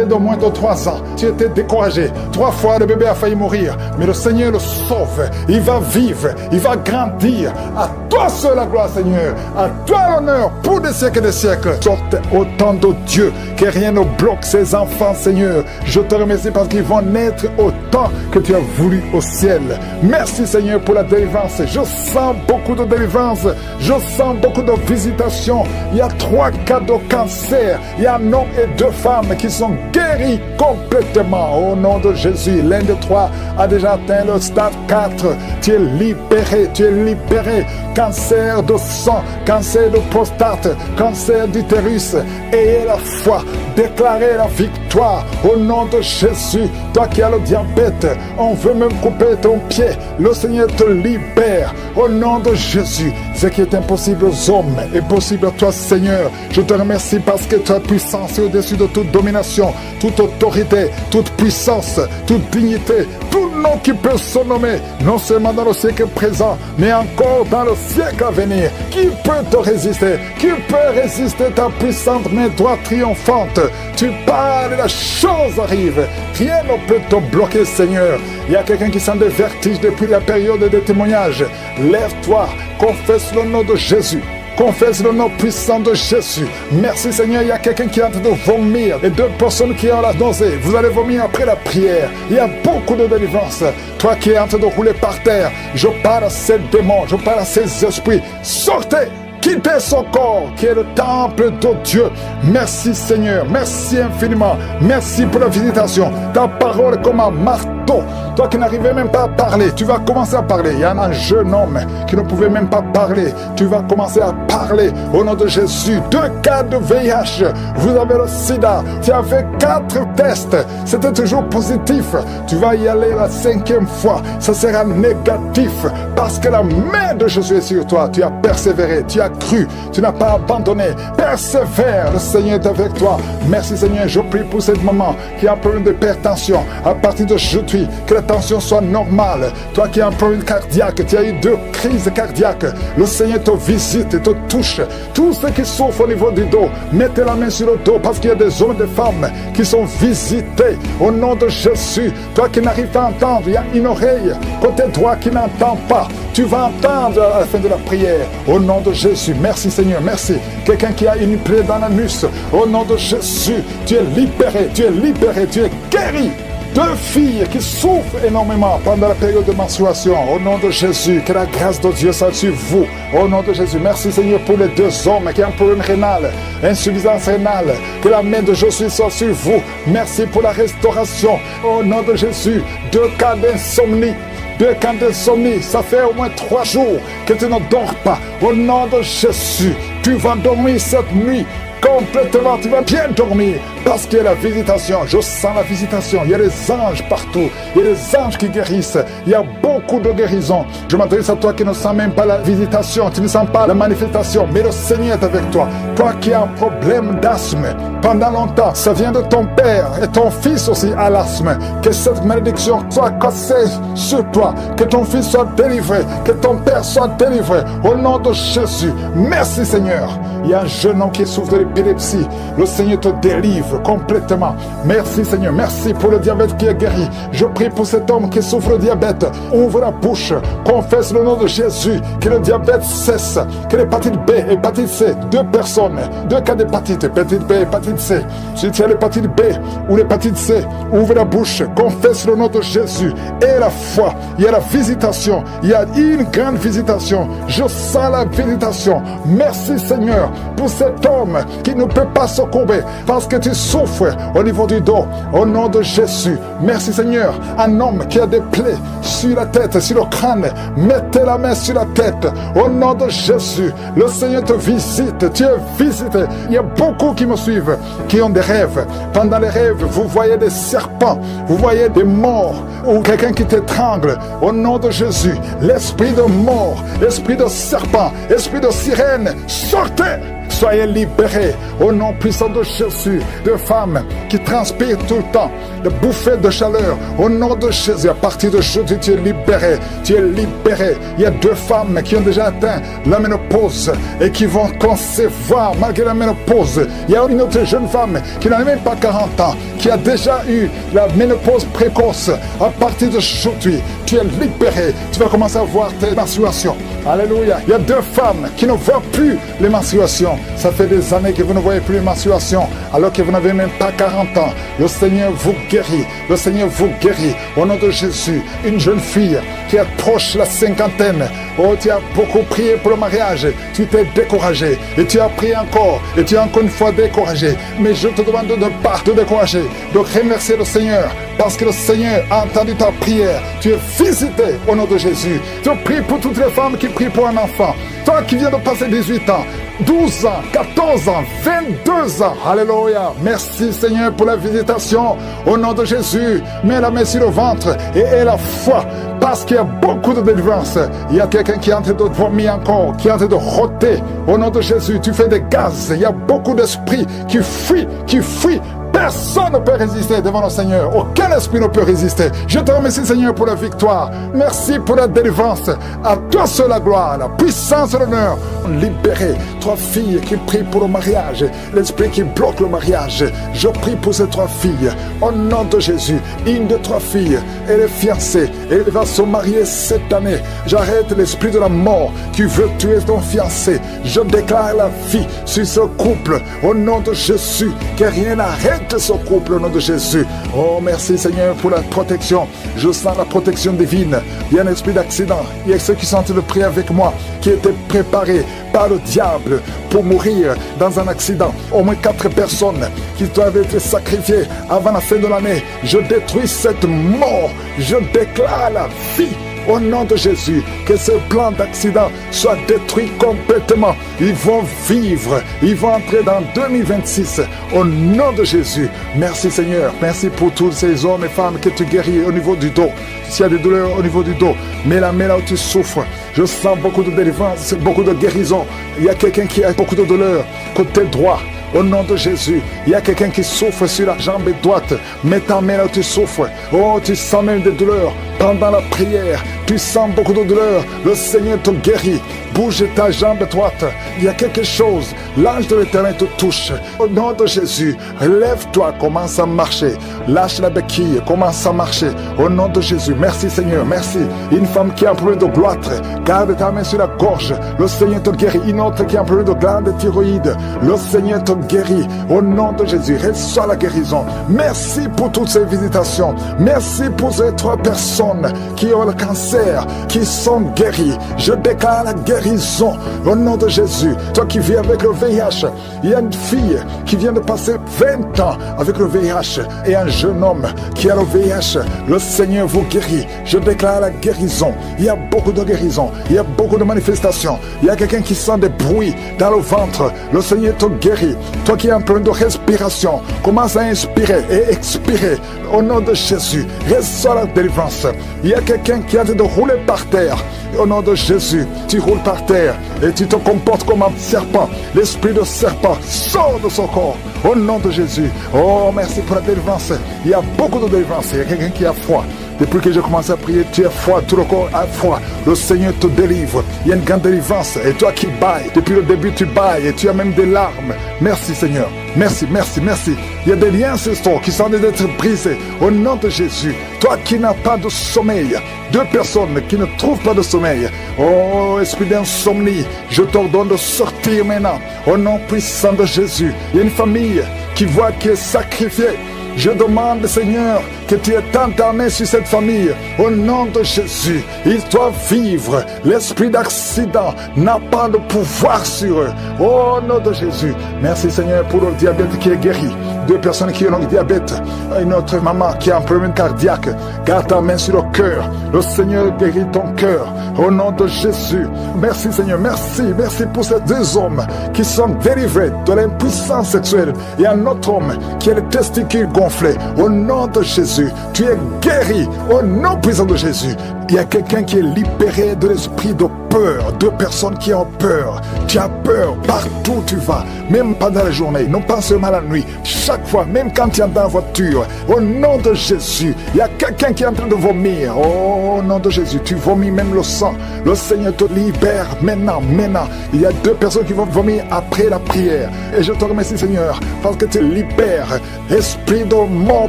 de moins de 3 ans, tu étais découragé, 3 fois le bébé a failli mourir, mais le Seigneur le sauve, il va vivre, il va grandir. À toi seul la gloire Seigneur, à toi l'honneur pour des siècles et des siècles. Sorte autant de Dieu, que rien ne bloque ces enfants, Seigneur. Je te remercie parce qu'ils vont naître au temps que tu as voulu au ciel. Merci, Seigneur, pour la délivrance. Je sens beaucoup de délivrance. Je sens beaucoup de visitations. Il y a 3 cas de cancer. Il y a un homme et 2 femmes qui sont guéris complètement. Au nom de Jésus, l'un des 3 a déjà atteint le stade 4. Tu es libéré, tu es libéré. Cancer de sang, cancer de prostate, cancer d'utérus. Ayez la foi. Déclarer la victoire au nom de Jésus. Toi qui as le diabète, on veut même couper ton pied. Le Seigneur te libère au nom de Jésus. Ce qui est impossible aux hommes est possible à toi, Seigneur. Je te remercie parce que ta puissance est au-dessus de toute domination, toute autorité, toute puissance, toute dignité, tout nom qui peut se nommer, non seulement dans le siècle présent, mais encore dans le siècle à venir. Qui peut te résister? Qui peut résister ta puissante main droite triomphante? Tu parles et la chose arrive. Rien ne peut te bloquer, Seigneur. Il y a quelqu'un qui sent des vertiges depuis la période des témoignages. Lève-toi, confesse le nom de Jésus. Confesse le nom puissant de Jésus. Merci Seigneur, il y a quelqu'un qui est en train de vomir et 2 personnes qui ont la nausée. Vous allez vomir après la prière. Il y a beaucoup de délivrance. Toi qui es en train de rouler par terre, je parle à ces démons, je parle à ces esprits. Sortez! Quittez son corps qui est le temple de Dieu. Merci Seigneur, merci infiniment. Merci pour la visitation. Ta parole est comme un marteau. Toi qui n'arrivais même pas à parler, tu vas commencer à parler. Il y a un jeune homme qui ne pouvait même pas parler. Tu vas commencer à parler au nom de Jésus. 2 cas de VIH. Vous avez le sida. Tu as fait 4 tests. C'était toujours positif. Tu vas y aller la 5e fois. Ça sera négatif parce que la main de Jésus est sur toi. Tu as persévéré. Tu as cru, tu n'as pas abandonné. Persévère, le Seigneur est avec toi. Merci Seigneur, je prie pour cette maman qui a un problème d'hypertension. À partir d'aujourd'hui, que la tension soit normale. Toi qui as un problème cardiaque, tu as eu 2 crises cardiaques. Le Seigneur te visite et te touche. Tous ceux qui souffrent au niveau du dos, mettez la main sur le dos parce qu'il y a des hommes et des femmes qui sont visités au nom de Jésus. Toi qui n'arrives pas à entendre, il y a une oreille côté droit qui n'entend pas. Tu vas entendre à la fin de la prière au nom de Jésus. Merci Seigneur, merci. Quelqu'un qui a une plaie dans l'anus, au nom de Jésus, tu es libéré, tu es libéré, tu es guéri. 2 filles qui souffrent énormément pendant la période de menstruation, au nom de Jésus, que la grâce de Dieu soit sur vous, au nom de Jésus. Merci Seigneur pour les 2 hommes qui ont un problème rénal, insuffisance rénale, que la main de Jésus soit sur vous. Merci pour la restauration, au nom de Jésus. 2 cas d'insomnie. 2 cas d'insomnie, ça fait au moins 3 jours que tu ne dors pas. Au nom de Jésus, tu vas dormir cette nuit complètement, tu vas bien dormir parce qu'il y a la visitation. Je sens la visitation. Il y a des anges partout. Il y a des anges qui guérissent. Il y a beaucoup de guérisons. Je m'adresse à toi qui ne sens même pas la visitation, tu ne sens pas la manifestation, mais le Seigneur est avec toi. Toi qui as un problème d'asthme pendant longtemps, ça vient de ton père et ton fils aussi a l'asthme. Que cette malédiction soit cassée sur toi, que ton fils soit délivré, que ton père soit délivré au nom de Jésus. Merci Seigneur. Il y a un jeune homme qui souffre de l'épilepsie. Le Seigneur te délivre délivre complètement. Merci Seigneur, merci pour le diabète qui est guéri. Je prie pour cet homme qui souffre de diabète. Ouvre la bouche, confesse le nom de Jésus, que le diabète cesse, que l'hépatite B, hépatite C, 2 personnes, 2 cas d'hépatite, hépatite B, hépatite C. Si tu as l'hépatite B ou l'hépatite C, ouvre la bouche, confesse le nom de Jésus. Et la foi, il y a la visitation, il y a une grande visitation. Je sens la visitation. Merci Seigneur pour cet homme qui ne peut pas se courber parce que tu souffres au niveau du dos. Au nom de Jésus, merci Seigneur. Un homme qui a des plaies sur la tête, sur le crâne, mettez la main sur la tête. Au nom de Jésus, le Seigneur te visite. Tu es visité. Il y a beaucoup qui me suivent, qui ont des rêves. Pendant les rêves, vous voyez des serpents, vous voyez des morts ou quelqu'un qui t'étrangle. Au nom de Jésus, l'esprit de mort, l'esprit de serpent, l'esprit de sirène, sortez! Soyez libérés au nom puissant de Jésus. De femmes qui transpirent tout le temps, de bouffées de chaleur. Au nom de Jésus, à partir d'aujourd'hui, tu es libéré. Tu es libéré. Il y a 2 femmes qui ont déjà atteint la ménopause et qui vont concevoir malgré la ménopause. Il y a une autre jeune femme qui n'a même pas 40 ans, qui a déjà eu la ménopause précoce. À partir d'aujourd'hui, tu es libéré. Tu vas commencer à voir tes menstruations. Alléluia. Il y a 2 femmes qui ne voient plus les menstruations. Ça fait des années que vous ne voyez plus les menstruations, alors que vous n'avez même pas 40 ans. Le Seigneur vous guérit. Le Seigneur vous guérit. Au nom de Jésus, une jeune fille qui approche la 50aine. Oh, tu as beaucoup prié pour le mariage. Tu t'es découragé. Et tu as prié encore. Et tu es encore une fois découragé. Mais je te demande de ne pas te décourager. De remercier le Seigneur. Parce que le Seigneur a entendu ta prière. Tu es visité au nom de Jésus. Je prie pour toutes les femmes qui prient pour un enfant. Toi qui viens de passer 18 ans, 12 ans, 14 ans, 22 ans. Alléluia. Merci Seigneur pour la visitation. Au nom de Jésus, mets la main sur le ventre et aie la foi. Parce qu'il y a beaucoup de délivrance. Il y a quelqu'un qui est en train de vomir encore, qui est en train de rôter. Au nom de Jésus, tu fais des gaz. Il y a beaucoup d'esprits qui fuient, qui fuient. Personne ne peut résister devant le Seigneur. Aucun esprit ne peut résister. Je te remercie Seigneur pour la victoire. Merci pour la délivrance. À toi seul la gloire, la puissance et l'honneur. Libéré. 3 filles qui prient pour le mariage. L'esprit qui bloque le mariage. Je prie pour ces 3 filles. Au nom de Jésus. Une de 3 filles, elle est fiancée. Elle va se marier cette année. J'arrête l'esprit de la mort qui veut tuer ton fiancé. Je déclare la vie sur ce couple. Au nom de Jésus. Que rien n'arrête ce couple au nom de Jésus. Oh, merci Seigneur pour la protection. Je sens la protection divine. Il y a un esprit d'accident. Il y a ceux qui sont en train de prier avec moi, qui étaient préparés par le diable pour mourir dans un accident. Au moins 4 personnes qui doivent être sacrifiées avant la fin de l'année. Je détruis cette mort. Je déclare la vie. Au nom de Jésus, que ce plan d'accident soit détruit complètement. Ils vont vivre, ils vont entrer dans 2026. Au nom de Jésus, merci Seigneur. Merci pour tous ces hommes et femmes que tu guéris au niveau du dos. S'il y a des douleurs au niveau du dos, mets la main là où tu souffres. Je sens beaucoup de délivrance, beaucoup de guérison. Il y a quelqu'un qui a beaucoup de douleurs côté droit. Au nom de Jésus, il y a quelqu'un qui souffre sur la jambe droite. Mets ta main là où tu souffres. Oh, tu sens même des douleurs. Pendant la prière, tu sens beaucoup de douleurs. Le Seigneur te guérit. Bouge ta jambe droite. Il y a quelque chose. L'ange de l'Éternel te touche. Au nom de Jésus, lève-toi, commence à marcher. Lâche la béquille, commence à marcher. Au nom de Jésus, merci Seigneur, merci. Une femme qui a un problème de gloître, garde ta main sur la gorge. Le Seigneur te guérit. Une autre qui a un problème de glande thyroïde. Le Seigneur te guérit. Au nom de Jésus, reçois la guérison. Merci pour toutes ces visitations. Merci pour ces 3 personnes qui ont le cancer, qui sont guéries. Je déclare la guérison au nom de Jésus. Toi qui vis avec le VIH, il y a une fille qui vient de passer 20 ans avec le VIH et un jeune homme qui a le VIH. Le Seigneur vous guérit. Je déclare la guérison. Il y a beaucoup de guérison. Il y a beaucoup de manifestations. Il y a quelqu'un qui sent des bruits dans le ventre. Le Seigneur te guérit. Toi qui as un problème de respiration, commence à inspirer et expirer au nom de Jésus. Reçois la délivrance. Il y a quelqu'un qui a de rouler par terre. Au nom de Jésus, tu roules par terre et tu te comportes comme un serpent. L'esprit de serpent sort de son corps. Au nom de Jésus. Oh, merci pour la délivrance. Il y a beaucoup de délivrance. Il y a quelqu'un qui a froid. Depuis que j'ai commencé à prier, tu as froid, tout le corps a froid. Le Seigneur te délivre. Il y a une grande délivrance. Et toi qui bailles, depuis le début tu bailles et tu as même des larmes. Merci Seigneur. Merci, merci, merci. Il y a des liens ancestral qui sont en train d'être brisés. Au nom de Jésus, toi qui n'as pas de sommeil, 2 personnes qui ne trouvent pas de sommeil. Oh, esprit d'insomnie, je t'ordonne de sortir maintenant. Au nom puissant de Jésus, il y a une famille qui voit qui est sacrifiée. Je demande, Seigneur, que tu étends ta main sur cette famille. Au nom de Jésus, ils doivent vivre. L'esprit d'accident n'a pas de pouvoir sur eux. Au nom de Jésus. Merci, Seigneur, pour le diabète qui est guéri. 2 personnes qui ont le diabète. Une autre maman qui a un problème cardiaque. Garde ta main sur le cœur. Le Seigneur guérit ton cœur. Au nom de Jésus. Merci, Seigneur. Merci. Merci pour ces 2 hommes qui sont délivrés de l'impuissance sexuelle. Et un autre homme qui a les testicules gonflés. Au nom de Jésus, tu es guéri. Au nom puissant de Jésus. Il y a quelqu'un qui est libéré de l'esprit de peur. 2 personnes qui ont peur. Tu as peur partout où tu vas. Même pendant la journée. Non pas seulement la nuit. Chaque fois, même quand tu es dans la voiture. Au nom de Jésus, il y a quelqu'un qui est en train de vomir. Au nom de Jésus, tu vomis même le sang. Le Seigneur te libère maintenant, maintenant. Il y a 2 personnes qui vont vomir après la prière. Et je te remercie, Seigneur, parce que tu libères esprit de mort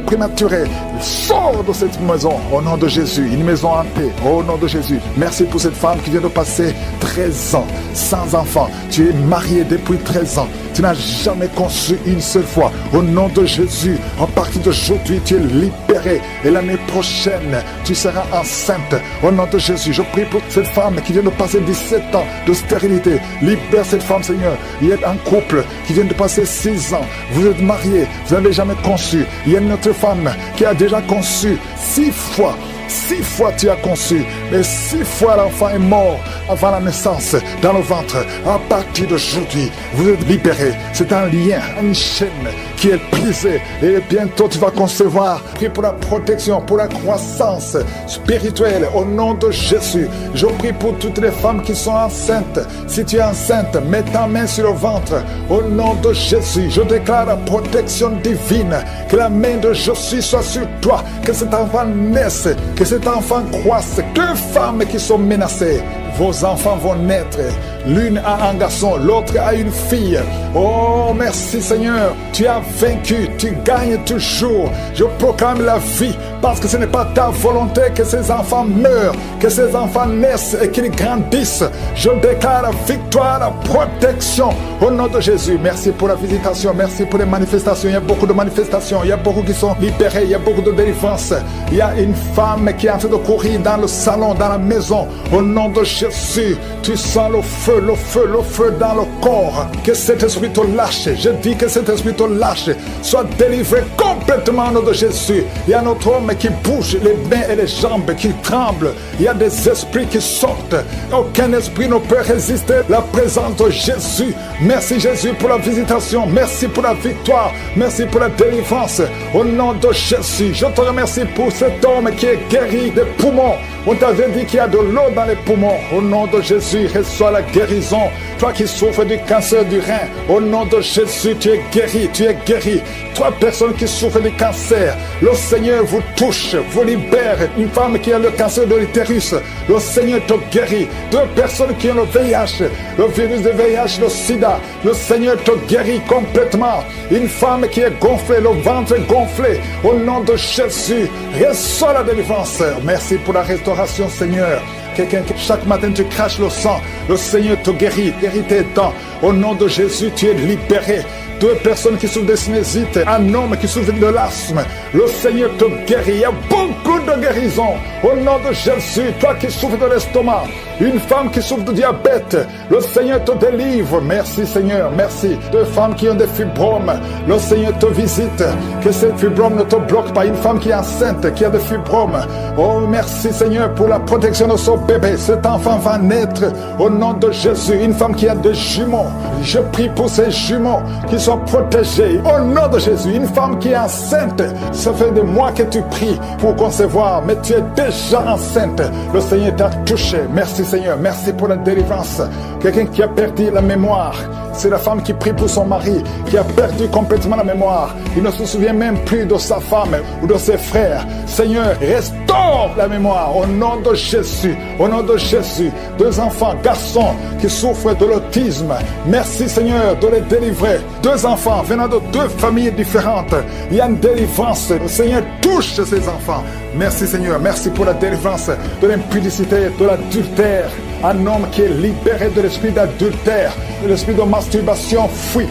prématurée. Sors de cette maison. Au nom de Jésus, une maison hantée. Au nom de Jésus, merci pour cette femme qui vient de passer 13 ans sans enfant. Tu es marié depuis 13 ans. Tu n'as jamais conçu une seule fois. Au nom de Jésus, à partir d'aujourd'hui, tu es libéré. Et l'année prochaine, tu seras enceinte. Au nom de Jésus, je prie pour cette femme qui vient de passer 17 ans de stérilité. Libère cette femme, Seigneur. Il y a un couple qui vient de passer 6 ans. Vous êtes mariés, vous n'avez jamais conçu. Il y a une autre femme qui a déjà conçu 6 fois. 6 fois tu as conçu, mais 6 fois l'enfant est mort avant la naissance dans le ventre. À partir d'aujourd'hui, vous êtes libérés. C'est un lien, une chaîne qui est brisée. Et bientôt tu vas concevoir. Prie pour la protection, pour la croissance spirituelle. Au nom de Jésus, je prie pour toutes les femmes qui sont enceintes. Si tu es enceinte, mets ta main sur le ventre. Au nom de Jésus, je déclare la protection divine. Que la main de Jésus soit sur toi. Que cet enfant naisse. Que cet enfant croisse. 2 femmes qui sont menacées. Vos enfants vont naître. L'une a un garçon, l'autre a une fille. Oh, merci Seigneur. Tu as vaincu, tu gagnes toujours. Je proclame la vie parce que ce n'est pas ta volonté que ces enfants meurent, que ces enfants naissent et qu'ils grandissent. Je déclare la victoire, la protection au nom de Jésus. Merci pour la visitation, merci pour les manifestations. Il y a beaucoup de manifestations, il y a beaucoup qui sont libérés, il y a beaucoup de délivrance. Il y a une femme qui est en train de courir dans le salon, dans la maison. Au nom de Jésus, tu sens le feu, le feu, le feu dans le corps. Que cet esprit te lâche. Je dis que cet esprit te lâche. Sois délivré complètement au nom de Jésus. Il y a notre homme qui bouge les mains et les jambes, qui tremblent. Il y a des esprits qui sortent. Aucun esprit ne peut résister à la présence de Jésus. Merci Jésus pour la visitation. Merci pour la victoire. Merci pour la délivrance. Au nom de Jésus, je te remercie pour cet homme qui est guéri des poumons. On t'avait dit qu'il y a de l'eau dans les poumons. Au nom de Jésus, reçois la guérison. Toi qui souffres du cancer du rein, au nom de Jésus, tu es guéri, tu es guéri. 3 personnes qui souffrent du cancer, le Seigneur vous touche, vous libère. Une femme qui a le cancer de l'utérus, le Seigneur te guérit. 2 personnes qui ont le VIH, le virus de VIH, le sida, le Seigneur te guérit complètement. Une femme qui est gonflée, le ventre gonflé, au nom de Jésus, reçois la délivrance. Merci pour la restauration, Seigneur. Quelqu'un qui chaque matin tu craches le sang, le Seigneur te guérit, guérit tes dents. Au nom de Jésus, tu es libéré. 2 personnes qui souffrent de sinusite, un homme qui souffre de l'asthme, le Seigneur te guérit. Il y a beaucoup de guérison. Au nom de Jésus, toi qui souffres de l'estomac, une femme qui souffre de diabète, le Seigneur te délivre. Merci Seigneur, merci. 2 femmes qui ont des fibromes, le Seigneur te visite. Que ces fibromes ne te bloquent pas. Une femme qui est enceinte, qui a des fibromes, oh merci Seigneur pour la protection de son bébé. Cet enfant va naître au nom de Jésus. Une femme qui a des jumeaux, je prie pour ces jumeaux qui sont protégés au nom de Jésus. Une femme qui est enceinte, ça fait des mois que tu pries pour concevoir, mais tu es déjà enceinte. Le Seigneur t'a touché. Merci Seigneur, merci pour la délivrance. Quelqu'un qui a perdu la mémoire, C'est la femme qui prie pour son mari, qui a perdu complètement la mémoire. Il ne se souvient même plus de sa femme ou de ses frères. Seigneur, restaure la mémoire au nom de Jésus. Au nom de Jésus. 2 enfants, garçons qui souffrent de l'autisme. Merci Seigneur de les délivrer. 2 enfants venant de 2 familles différentes. Il y a une délivrance. Le Seigneur touche ces enfants. Merci Seigneur. Merci pour la délivrance de l'impudicité, de l'adultère. Un homme qui est libéré de l'esprit d'adultère, de l'esprit de masturbation, fuit.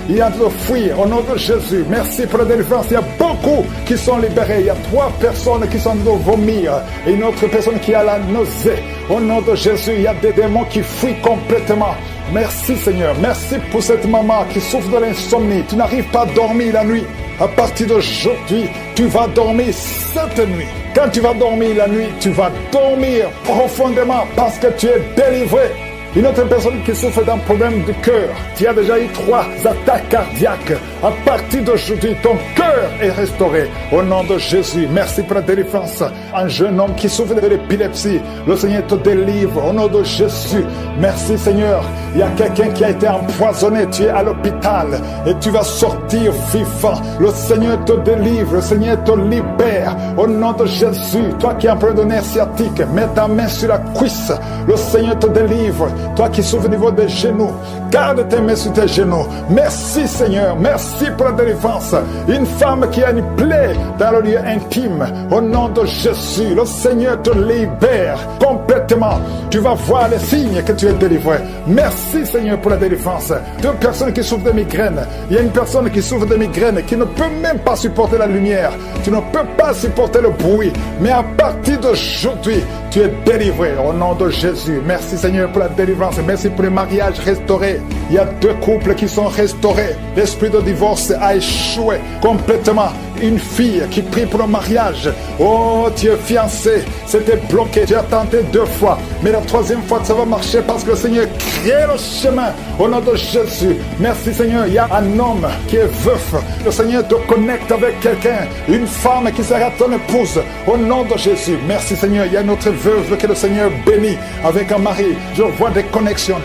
Il y a de fuir au nom de Jésus. Merci pour la délivrance. Il y a beaucoup qui sont libérés. Il y a 3 personnes qui sont de vomir et une autre personne qui a la nausée. Au nom de Jésus, il y a des démons qui fuient complètement. Merci Seigneur. Merci pour cette maman qui souffre de l'insomnie. Tu n'arrives pas à dormir la nuit. À partir d'aujourd'hui, tu vas dormir cette nuit. Quand tu vas dormir la nuit, tu vas dormir profondément parce que tu es délivré. Une autre personne qui souffre d'un problème de cœur, qui a déjà eu 3 attaques cardiaques, à partir d'aujourd'hui, ton cœur est restauré. Au nom de Jésus, merci pour la délivrance. Un jeune homme qui souffre de l'épilepsie, le Seigneur te délivre. Au nom de Jésus, merci Seigneur. Il y a quelqu'un qui a été empoisonné, tu es à l'hôpital et tu vas sortir vivant. Le Seigneur te délivre, le Seigneur te libère. Au nom de Jésus, toi qui es en problème de nerf sciatique, mets ta main sur la cuisse. Le Seigneur te délivre. Toi qui souffres au niveau des genoux, garde tes mains sur tes genoux. Merci Seigneur, merci pour la délivrance. Une femme qui a une plaie dans le lieu intime, au nom de Jésus, le Seigneur te libère complètement. Tu vas voir les signes que tu es délivré. Merci Seigneur pour la délivrance. 2 personnes qui souffrent de migraines. Il y a une personne qui souffre de migraines qui ne peut même pas supporter la lumière. Tu ne peux pas supporter le bruit. Mais à partir d'aujourd'hui, tu es délivré au nom de Jésus. Merci Seigneur pour la délivrance. Merci pour les mariages restaurés. Il y a 2 couples qui sont restaurés. L'esprit de divorce a échoué complètement. Une fille qui prie pour le mariage. Oh, tu es fiancé. C'était bloqué. Tu as tenté 2 fois. Mais la 3e fois, ça va marcher parce que le Seigneur crée le chemin. Au nom de Jésus. Merci Seigneur. Il y a un homme qui est veuf. Le Seigneur te connecte avec quelqu'un. Une femme qui sera ton épouse. Au nom de Jésus. Merci Seigneur. Il y a une autre veuve que le Seigneur bénit avec un mari. Je vois des connexions.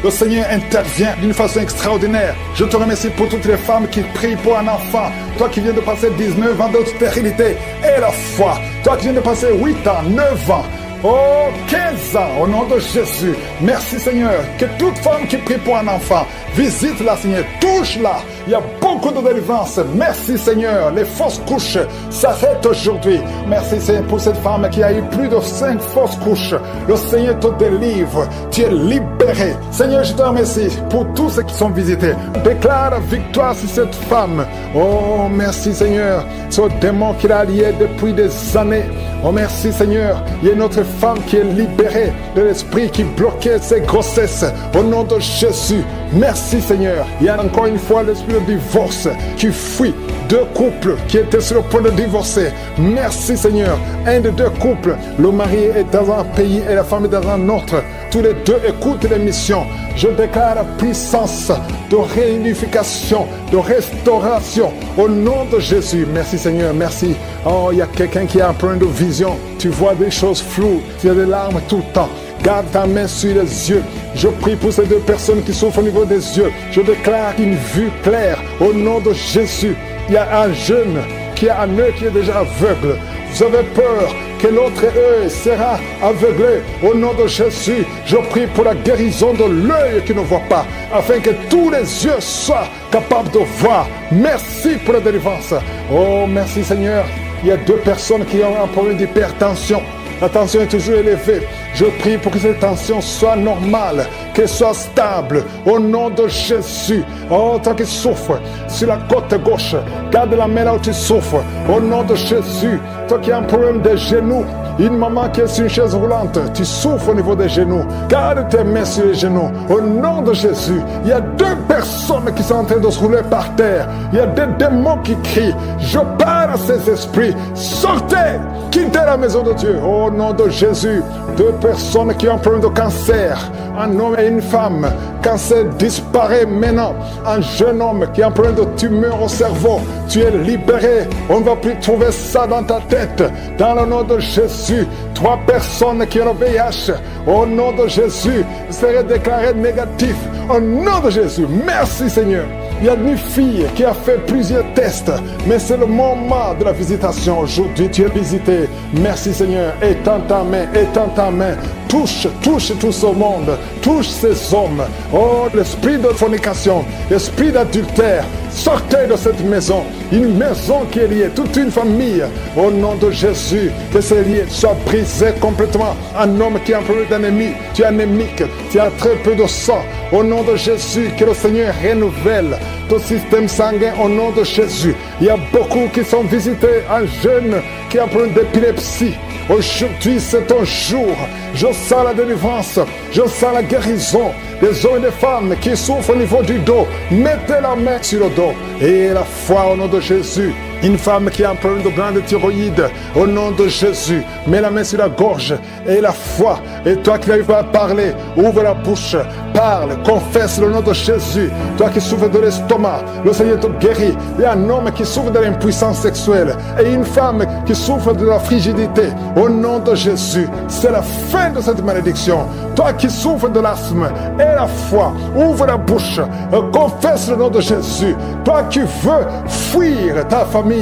Le Seigneur intervient d'une façon extraordinaire. Je te remercie pour toutes les femmes qui prient pour un enfant. Toi qui viens de passer 19 ans de stérilité et la foi. Toi qui viens de passer 8 ans, 9 ans. Oh, 15 ans, au nom de Jésus. Merci Seigneur. Que toute femme qui prie pour un enfant, visite-la Seigneur, touche-la. Il y a beaucoup de délivrance. Merci Seigneur. Les fausses couches s'arrêtent aujourd'hui. Merci Seigneur pour cette femme qui a eu plus de 5 fausses couches. Le Seigneur te délivre. Tu es libéré. Seigneur, je te remercie pour tous ceux qui sont visités. Déclare la victoire sur cette femme. Oh, merci Seigneur. Ce démon qu'il a lié depuis des années. Oh, merci Seigneur. Il y a une autre femme qui est libérée de l'esprit qui bloquait ses grossesses. Au nom de Jésus. Merci Seigneur. Il y a encore une fois l'esprit de divorce qui fuit 2 couples qui étaient sur le point de divorcer. Merci Seigneur. Un des 2 couples, le mari est dans un pays et la femme est dans un autre. Tous les 2 écoutent l'émission. Je déclare la puissance de réunification, de restauration au nom de Jésus. Merci Seigneur, merci. Oh, il y a quelqu'un qui a un problème de vision. Tu vois des choses floues, tu as des larmes tout le temps. Garde ta main sur les yeux. Je prie pour ces 2 personnes qui souffrent au niveau des yeux. Je déclare une vue claire au nom de Jésus. Il y a un jeune qui a un œil qui est déjà aveugle. Vous avez peur que l'autre œil sera aveuglé. Au nom de Jésus, je prie pour la guérison de l'œil qui ne voit pas, afin que tous les yeux soient capables de voir. Merci pour la délivrance. Oh, merci Seigneur. Il y a 2 personnes qui ont un problème d'hypertension. La tension est toujours élevée. Je prie pour que cette tension soit normale, qu'elle soit stable. Au nom de Jésus. Oh, toi qui souffres sur la côte gauche, garde la main là où tu souffres. Au nom de Jésus. Toi qui as un problème des genoux, une maman qui est sur une chaise roulante, tu souffres au niveau des genoux. Garde tes mains sur les genoux. Au nom de Jésus. Il y a 2 personnes qui sont en train de se rouler par terre. Il y a des démons qui crient. Je parle à ces esprits. Sortez! Quittez la maison de Dieu. Au nom de Jésus. 2 personnes qui ont un problème de cancer. Un homme et une femme. Cancer disparaît maintenant. Un jeune homme qui a un problème de tumeur au cerveau. Tu es libéré. On ne va plus trouver ça dans ta tête. Dans le nom de Jésus. Jésus, 3 personnes qui ont le VIH, au nom de Jésus, seraient déclarées négatives. Au nom de Jésus, merci Seigneur. Il y a une fille qui a fait plusieurs tests, mais c'est le moment de la visitation. Aujourd'hui, tu es visité. Merci Seigneur. Étends ta main. Touche tout ce monde. Touche ces hommes. Oh, l'esprit de fornication, l'esprit d'adultère, sortez de cette maison. Une maison qui est liée, toute une famille. Au nom de Jésus, que ces liens soient brisés complètement. Un homme qui est un problème d'ennemi, tu es anémique, tu as très peu de sang. Au nom de Jésus, que le Seigneur renouvelle ton système sanguin au nom de Jésus. Il y a beaucoup qui sont visités, un jeune qui a un problème d'épilepsie. Aujourd'hui, c'est ton jour. Je sens la délivrance, je sens la guérison des hommes et des femmes qui souffrent au niveau du dos. Mettez la main sur le dos et la foi au nom de Jésus. Une femme qui a un problème de glande thyroïde, au nom de Jésus, mets la main sur la gorge et la foi. Et toi qui n'arrives pas à parler, ouvre la bouche, parle, confesse le nom de Jésus. Toi qui souffres de l'estomac, le Seigneur te guérit. Il y a un homme qui souffre de l'impuissance sexuelle et une femme qui souffre de la frigidité. Au nom de Jésus, c'est la fin de cette malédiction. Toi qui souffres de l'asthme et la foi, ouvre la bouche, confesse le nom de Jésus. Toi qui veux fuir ta famille,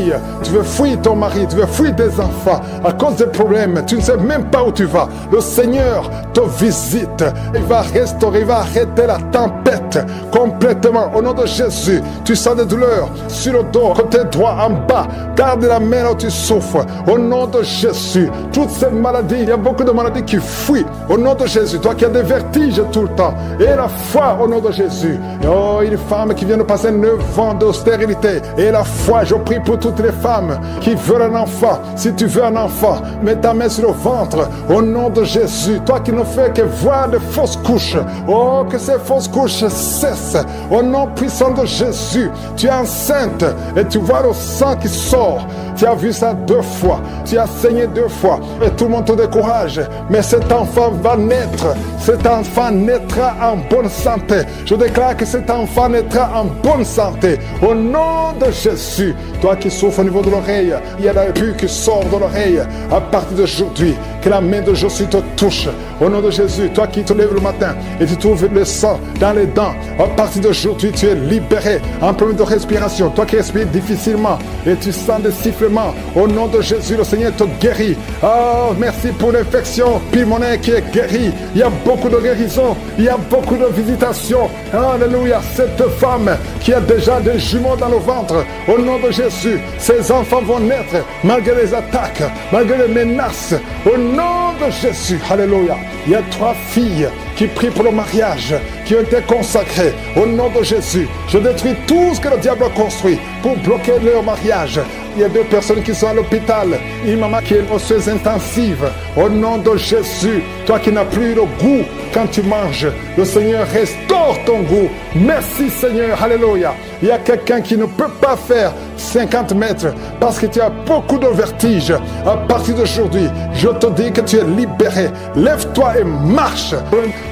tu veux fuir ton mari, tu veux fuir tes enfants à cause des problèmes, tu ne sais même pas où tu vas. Le Seigneur te visite, il va restaurer, il va arrêter la tempête complètement. Au nom de Jésus, tu sens des douleurs sur le dos, côté droit, en bas, garde la main là où tu souffres. Au nom de Jésus, toutes ces maladies, il y a beaucoup de maladies qui fuient. Au nom de Jésus, toi qui as des vertiges tout le temps, et la foi au nom de Jésus. Oh, une femme qui vient de passer 9 ans de stérilité, et la foi, je prie pour toutes les femmes qui veulent un enfant. Si tu veux un enfant, mets ta main sur le ventre au nom de Jésus. Toi qui ne fais que voir de fausses couches, oh, que ces fausses couches cessent au nom puissant de Jésus. Tu es enceinte et tu vois le sang qui sort. Tu as vu ça 2 fois, tu as saigné 2 fois et tout le monde te décourage, mais cet enfant va naître. Cet enfant naîtra en bonne santé. Je déclare que cet enfant naîtra en bonne santé au nom de Jésus. Toi qui souffres au niveau de l'oreille, il y a la pus qui sort de l'oreille. À partir d'aujourd'hui, que la main de Jésus te touche au nom de Jésus. Toi qui te lèves le matin et tu trouves le sang dans les dents, à partir d'aujourd'hui tu es libéré. Un problème de respiration, toi qui respires difficilement et tu sens des sifflements, au nom de Jésus le Seigneur te guérit. Oh, merci pour l'infection pulmonaire qui est guérie. Il y a beaucoup de guérison, il y a beaucoup de visitations. Alléluia. Cette femme qui a déjà des jumeaux dans le ventre, au nom de Jésus, ses enfants vont naître malgré les attaques, malgré les menaces, au nom de Jésus. Alléluia. Il y a 3 filles qui prient pour le mariage, qui ont été consacrées au nom de Jésus. Je détruis tout ce que le diable a construit pour bloquer leur mariage. Il y a 2 personnes qui sont à l'hôpital. Une maman qui est osseuse intensive. Au nom de Jésus, toi qui n'as plus le goût quand tu manges, le Seigneur restaure ton goût. Merci Seigneur, alléluia. Il y a quelqu'un qui ne peut pas faire 50 mètres parce que tu as beaucoup de vertige. À partir d'aujourd'hui, je te dis que tu es libéré. Lève-toi et marche.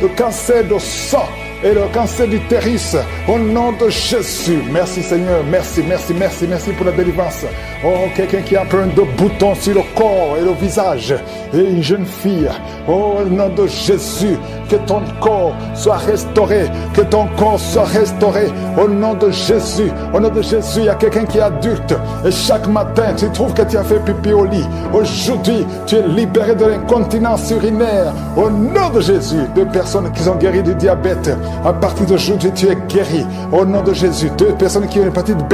Le cancer de sang et le cancer d'utérus, au nom de Jésus. Merci Seigneur, merci pour la délivrance. Oh, quelqu'un qui a plein de boutons sur le corps et le visage, et une jeune fille, oh, au nom de Jésus, que ton corps soit restauré, que ton corps soit restauré, au nom de Jésus. Au nom de Jésus, il y a quelqu'un qui est adulte, et chaque matin, tu trouves que tu as fait pipi au lit. Aujourd'hui, tu es libéré de l'incontinence urinaire, au nom de Jésus. 2 personnes qui sont guéries du diabète, à partir d'aujourd'hui, tu es guéri. Au nom de Jésus. 2 personnes qui ont l'hépatite B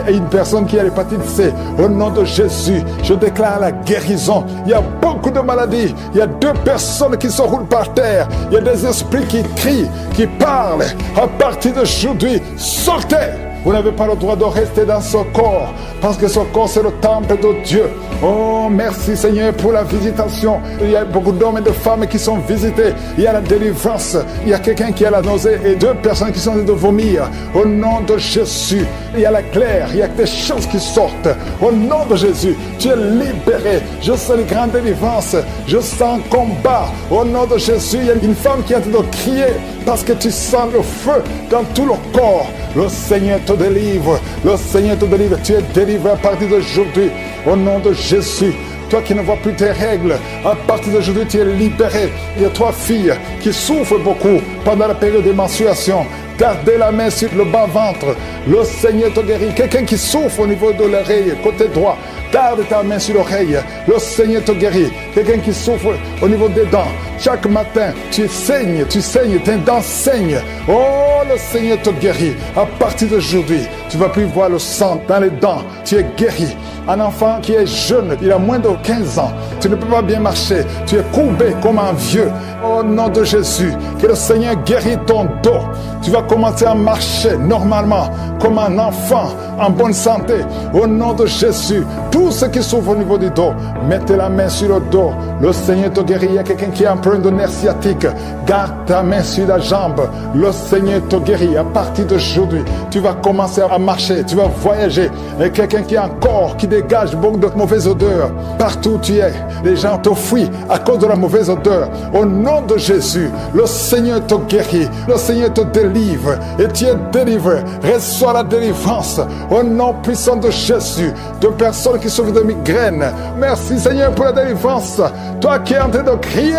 et une personne qui a l'hépatite C. Au nom de Jésus, je déclare la guérison. Il y a beaucoup de maladies. Il y a 2 personnes qui se roulent par terre. Il y a des esprits qui crient, qui parlent. À partir d'aujourd'hui, sortez. Vous n'avez pas le droit de rester dans ce corps, parce que ce corps, c'est le temple de Dieu. Oh, merci Seigneur pour la visitation. Il y a beaucoup d'hommes et de femmes qui sont visités. Il y a la délivrance. Il y a quelqu'un qui a la nausée et 2 personnes qui sont en train de vomir. Au nom de Jésus, il y a la claire. Il y a des choses qui sortent. Au nom de Jésus, tu es libéré. Je sens une grande délivrance. Je sens un combat. Au nom de Jésus, il y a une femme qui est en train de crier parce que tu sens le feu dans tout le corps. Le Seigneur te délivre. Le Seigneur te délivre. Tu es délivré à partir d'aujourd'hui. Au nom de Jésus. toi qui ne vois plus tes règles, à partir d'aujourd'hui, tu es libéré. Il y a 3 filles qui souffrent beaucoup pendant la période de menstruation. Gardez la main sur le bas-ventre. Le Seigneur te guérit. Quelqu'un qui souffre au niveau de l'oreille, côté droit, garde ta main sur l'oreille. Le Seigneur te guérit. Quelqu'un qui souffre au niveau des dents. Chaque matin, tu saignes, tes dents saignent. Oh, le Seigneur te guérit. À partir d'aujourd'hui, tu ne vas plus voir le sang dans les dents. Tu es guéri. Un enfant qui est jeune, il a moins de 15 ans. Tu ne peux pas bien marcher. Tu es courbé comme un vieux. Au nom de Jésus, que le Seigneur guérit ton dos. Tu vas commencer à marcher normalement, comme un enfant, en bonne santé. Au nom de Jésus, tous ceux qui souffrent au niveau du dos, mettez la main sur le dos. Le Seigneur te guérit. Il y a quelqu'un qui a un problème de nerf sciatique. Garde ta main sur la jambe. Le Seigneur te guérit. À partir d'aujourd'hui, tu vas commencer à marcher. Tu vas voyager. Il y a quelqu'un qui a un corps qui dégage beaucoup de mauvaises odeurs. Partout où tu es, les gens te fuient à cause de la mauvaise odeur. Au nom de Jésus, le Seigneur te guérit. Le Seigneur te délivre. Et tu es délivré. Reçois la délivrance. Au nom puissant de Jésus. De personnes qui souffrent de migraines. Merci Seigneur pour la délivrance. Toi qui es en train de crier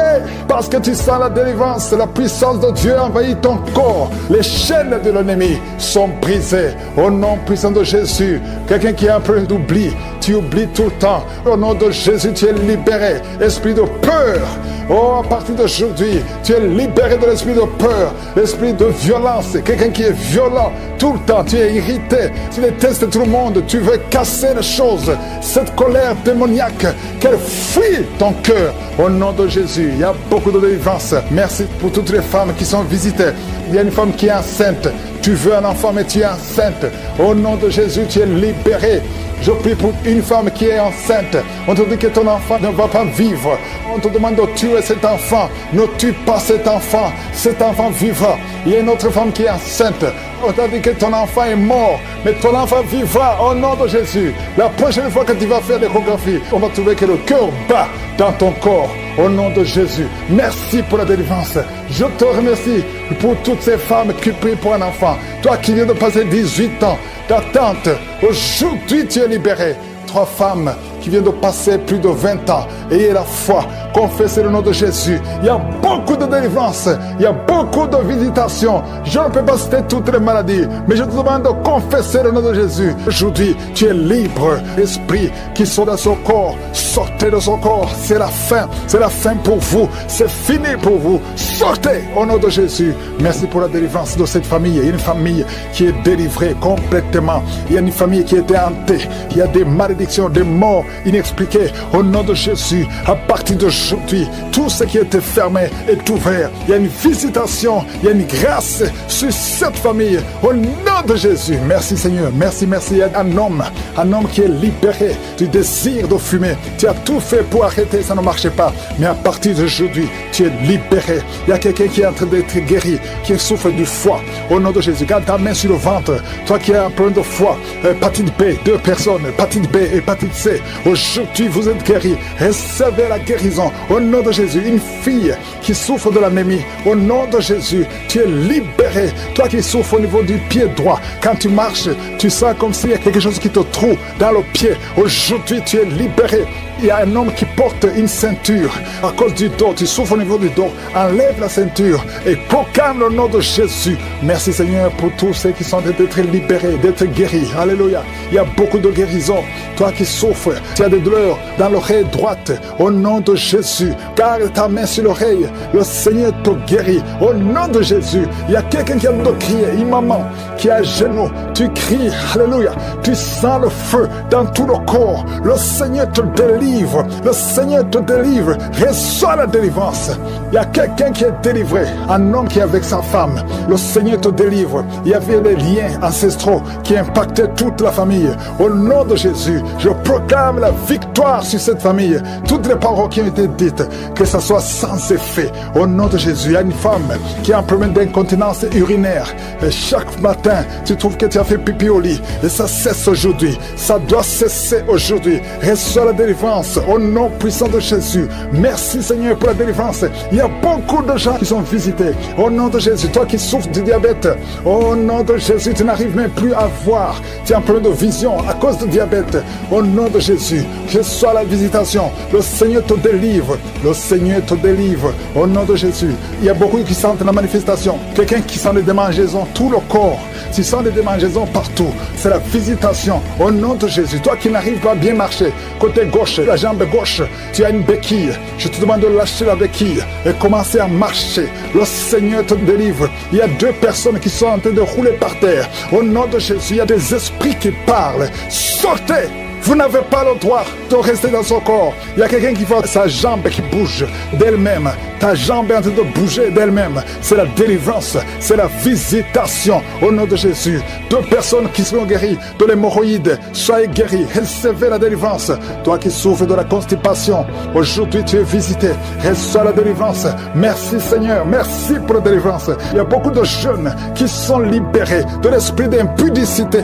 parce que tu sens la délivrance, la puissance de Dieu envahit ton corps. Les chaînes de l'ennemi sont brisées. Au nom puissant de Jésus. Quelqu'un qui a un peu d'oubli, tu oublies tout le temps. Au nom de Jésus, tu es libéré. Esprit de peur. Oh, à partir d'aujourd'hui, tu es libéré de l'esprit de peur, l'esprit de violence. Quelqu'un qui est violent tout le temps, tu es irrité, tu détestes tout le monde, tu veux casser les choses. Cette colère démoniaque, qu'elle fuit ton cœur. Au nom de Jésus, il y a beaucoup de délivrance. Merci pour toutes les femmes qui sont visitées. Il y a une femme qui est enceinte. Tu veux un enfant, mais tu es enceinte. Au nom de Jésus, tu es libéré. Je prie pour une femme qui est enceinte. On te dit que ton enfant ne va pas vivre. On te demande de tuer cet enfant. Ne tue pas cet enfant. Cet enfant vivra. Il y a une autre femme qui est enceinte. On t'a dit que ton enfant est mort, mais ton enfant vivra au nom de Jésus. La prochaine fois que tu vas faire l'échographie, on va trouver que le cœur bat dans ton corps. Au nom de Jésus. Merci pour la délivrance. Je te remercie pour toutes ces femmes qui prient pour un enfant. Toi qui viens de passer 18 ans d'attente, aujourd'hui tu es libéré. 3 femmes qui viennent de passer plus de 20 ans. Ayez la foi, confessez le nom de Jésus. Il y a beaucoup de délivrance, il y a beaucoup de visitations. Je ne peux pas citer toutes les maladies, mais je te demande de confesser le nom de Jésus. Aujourd'hui, tu es libre. Esprit qui sont dans son corps, sortez de son corps. C'est la fin pour vous. C'est fini pour vous. Sortez au nom de Jésus. Merci pour la délivrance de cette famille. Il y a une famille qui est délivrée complètement. Il y a une famille qui était hantée. Il y a des malédictions, des morts inexpliquées. Au nom de Jésus, à partir d'aujourd'hui, tout ce qui était fermé est ouvert. Il y a une visitation, il y a une grâce sur cette famille. Au nom de Jésus, merci Seigneur, merci. Il y a un homme qui est libéré du désir de fumer. Tu as tout fait pour arrêter, ça ne marchait pas. Mais à partir d'aujourd'hui, tu es libéré. Il y a quelqu'un qui est en train d'être guéri, qui souffre du foie. Au nom de Jésus, garde ta main sur le ventre. Toi qui as un problème de foie, hépatite B, 2 personnes, hépatite B, hépatite C. Aujourd'hui, vous êtes guéris. Recevez la guérison. Au nom de Jésus, une fille qui souffre de l'anémie. Au nom de Jésus, tu es libéré. Toi qui souffres au niveau du pied droit. Quand tu marches, tu sens comme s'il y a quelque chose qui te trouve dans le pied. Aujourd'hui, tu es libéré. Il y a un homme qui porte une ceinture à cause du dos. Tu souffres au niveau du dos. Enlève la ceinture et proclame le nom de Jésus. Merci Seigneur pour tous ceux qui sont d'être libérés, d'être guéris. Alléluia. Il y a beaucoup de guérisons. Toi qui souffres, tu as des douleurs dans l'oreille droite. Au nom de Jésus, garde ta main sur l'oreille. Le Seigneur te guérit. Au nom de Jésus, il y a quelqu'un qui a de crier. Une maman qui est à genoux. Tu cries. Alléluia. Tu sens le feu dans tout le corps. Le Seigneur te délivre. Le Seigneur te délivre. Reçois la délivrance. Il y a quelqu'un qui est délivré. Un homme qui est avec sa femme. Le Seigneur te délivre. Il y avait des liens ancestraux qui impactaient toute la famille. Au nom de Jésus, je proclame la victoire sur cette famille. Toutes les paroles qui ont été dites, que ça soit sans effet. Au nom de Jésus, il y a une femme qui a un problème d'incontinence urinaire. Et chaque matin, tu trouves que tu as fait pipi au lit. Et ça cesse aujourd'hui. Ça doit cesser aujourd'hui. Reçois la délivrance. délivrance au nom puissant de Jésus. Merci Seigneur pour la délivrance. Il y a beaucoup de gens qui sont visités. Au nom de Jésus, toi qui souffres du diabète, au nom de Jésus, tu n'arrives même plus à voir. Tu es en problème de vision à cause du diabète. Au nom de Jésus, que soit la visitation. Le Seigneur te délivre. Le Seigneur te délivre. Au nom de Jésus. Il y a beaucoup qui sentent la manifestation. Quelqu'un qui sent des démangeaisons, tout le corps. Tu sens des démangeaisons partout. C'est la visitation. Au nom de Jésus. Toi qui n'arrives pas à bien marcher, côté gauche, la jambe gauche, tu as une béquille. Je te demande de lâcher la béquille et commencer à marcher. Le Seigneur te délivre. Il y a 2 personnes qui sont en train de rouler par terre. Au nom de Jésus, il y a des esprits qui parlent. Sortez! Vous n'avez pas le droit de rester dans son corps. Il y a quelqu'un qui voit sa jambe qui bouge d'elle-même. Ta jambe est en train de bouger d'elle-même. C'est la délivrance, c'est la visitation au nom de Jésus. 2 personnes qui seront guéries de l'hémorroïde, soyez guéris, recevez la délivrance. Toi qui souffres de la constipation, aujourd'hui tu es visité, reçois la délivrance. Merci Seigneur, merci pour la délivrance. Il y a beaucoup de jeunes qui sont libérés de l'esprit d'impudicité.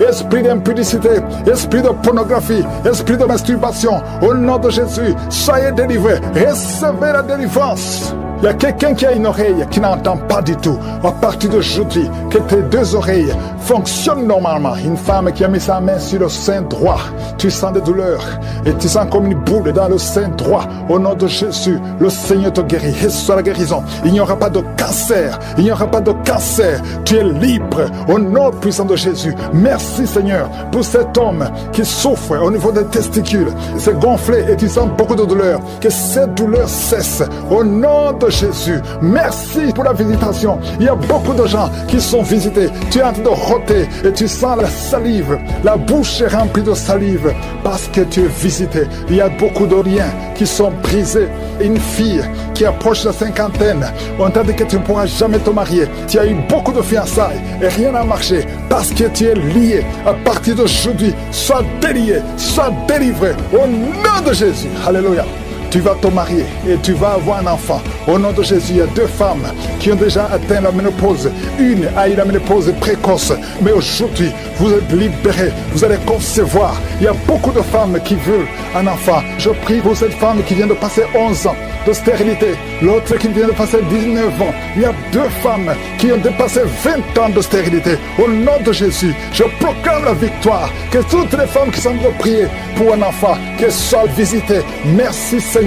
Esprit d'impudicité, esprit de pornographie, esprit de masturbation, au nom de Jésus, soyez délivrés, recevez la délivrance. Il y a quelqu'un qui a une oreille qui n'entend pas du tout. À partir d'aujourd'hui, que tes 2 oreilles fonctionnent normalement. Une femme qui a mis sa main sur le sein droit, tu sens des douleurs et tu sens comme une boule dans le sein droit. Au nom de Jésus, le Seigneur te guérit. Reçois la guérison. Il n'y aura pas de cancer. Il n'y aura pas de cancer. Tu es libre au nom puissant de Jésus. Merci Seigneur pour cet homme qui souffre au niveau des testicules. C'est gonflé et tu sens beaucoup de douleur. Que cette douleur cesse au nom de Jésus. Merci pour la visitation. Il y a beaucoup de gens qui sont visités. Tu es en train de roter et tu sens la salive. La bouche est remplie de salive parce que tu es visité. Il y a beaucoup de liens qui sont brisés. Une fille qui approche la cinquantaine, on t'a dit que tu ne pourras jamais te marier. Tu as eu beaucoup de fiançailles et rien n'a marché parce que tu es lié. À partir d'aujourd'hui, sois délié, sois délivré au nom de Jésus. Alléluia. Tu vas te marier et tu vas avoir un enfant. Au nom de Jésus, il y a 2 femmes qui ont déjà atteint la ménopause. Une a eu la ménopause précoce. Mais aujourd'hui, vous êtes libérés. Vous allez concevoir. Il y a beaucoup de femmes qui veulent un enfant. Je prie pour cette femme qui vient de passer 11 ans de stérilité. L'autre qui vient de passer 19 ans. Il y a 2 femmes qui ont dépassé 20 ans de stérilité. Au nom de Jésus, je proclame la victoire. Que toutes les femmes qui sont de prier pour un enfant, qu'elles soient visitées. Merci Seigneur.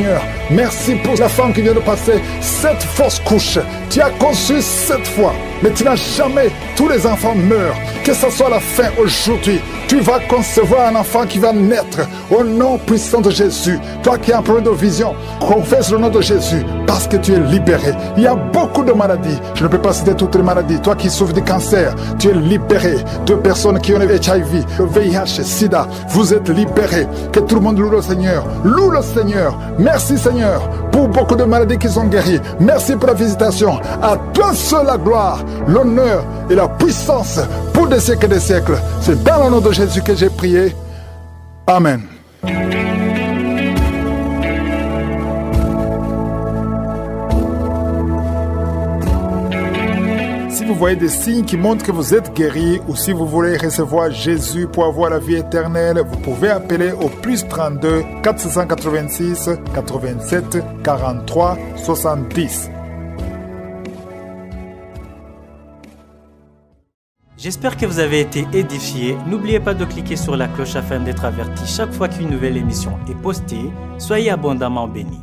Merci pour la femme qui vient de passer 7 fausses couches. Tu as conçu 7 fois, mais tu n'as jamais. Tous les enfants meurent. Que ce soit la fin aujourd'hui. Tu vas concevoir un enfant qui va naître au nom puissant de Jésus. Toi qui as un problème de vision, confesse le nom de Jésus parce que tu es libéré. Il y a beaucoup de maladies. Je ne peux pas citer toutes les maladies. Toi qui souffres du cancer, tu es libéré. 2 personnes qui ont le HIV, le VIH, SIDA, vous êtes libérés. Que tout le monde loue le Seigneur. Loue le Seigneur. Merci Seigneur pour beaucoup de maladies qui sont guéries. Merci pour la visitation. À toi seul la gloire, l'honneur et la puissance pour des siècles et des siècles. C'est dans le nom de Jésus que j'ai prié. Amen. Si vous voyez des signes qui montrent que vous êtes guéri ou si vous voulez recevoir Jésus pour avoir la vie éternelle, vous pouvez appeler au plus 32 486 87 43 70. J'espère que vous avez été édifiés. N'oubliez pas de cliquer sur la cloche afin d'être averti chaque fois qu'une nouvelle émission est postée. Soyez abondamment bénis.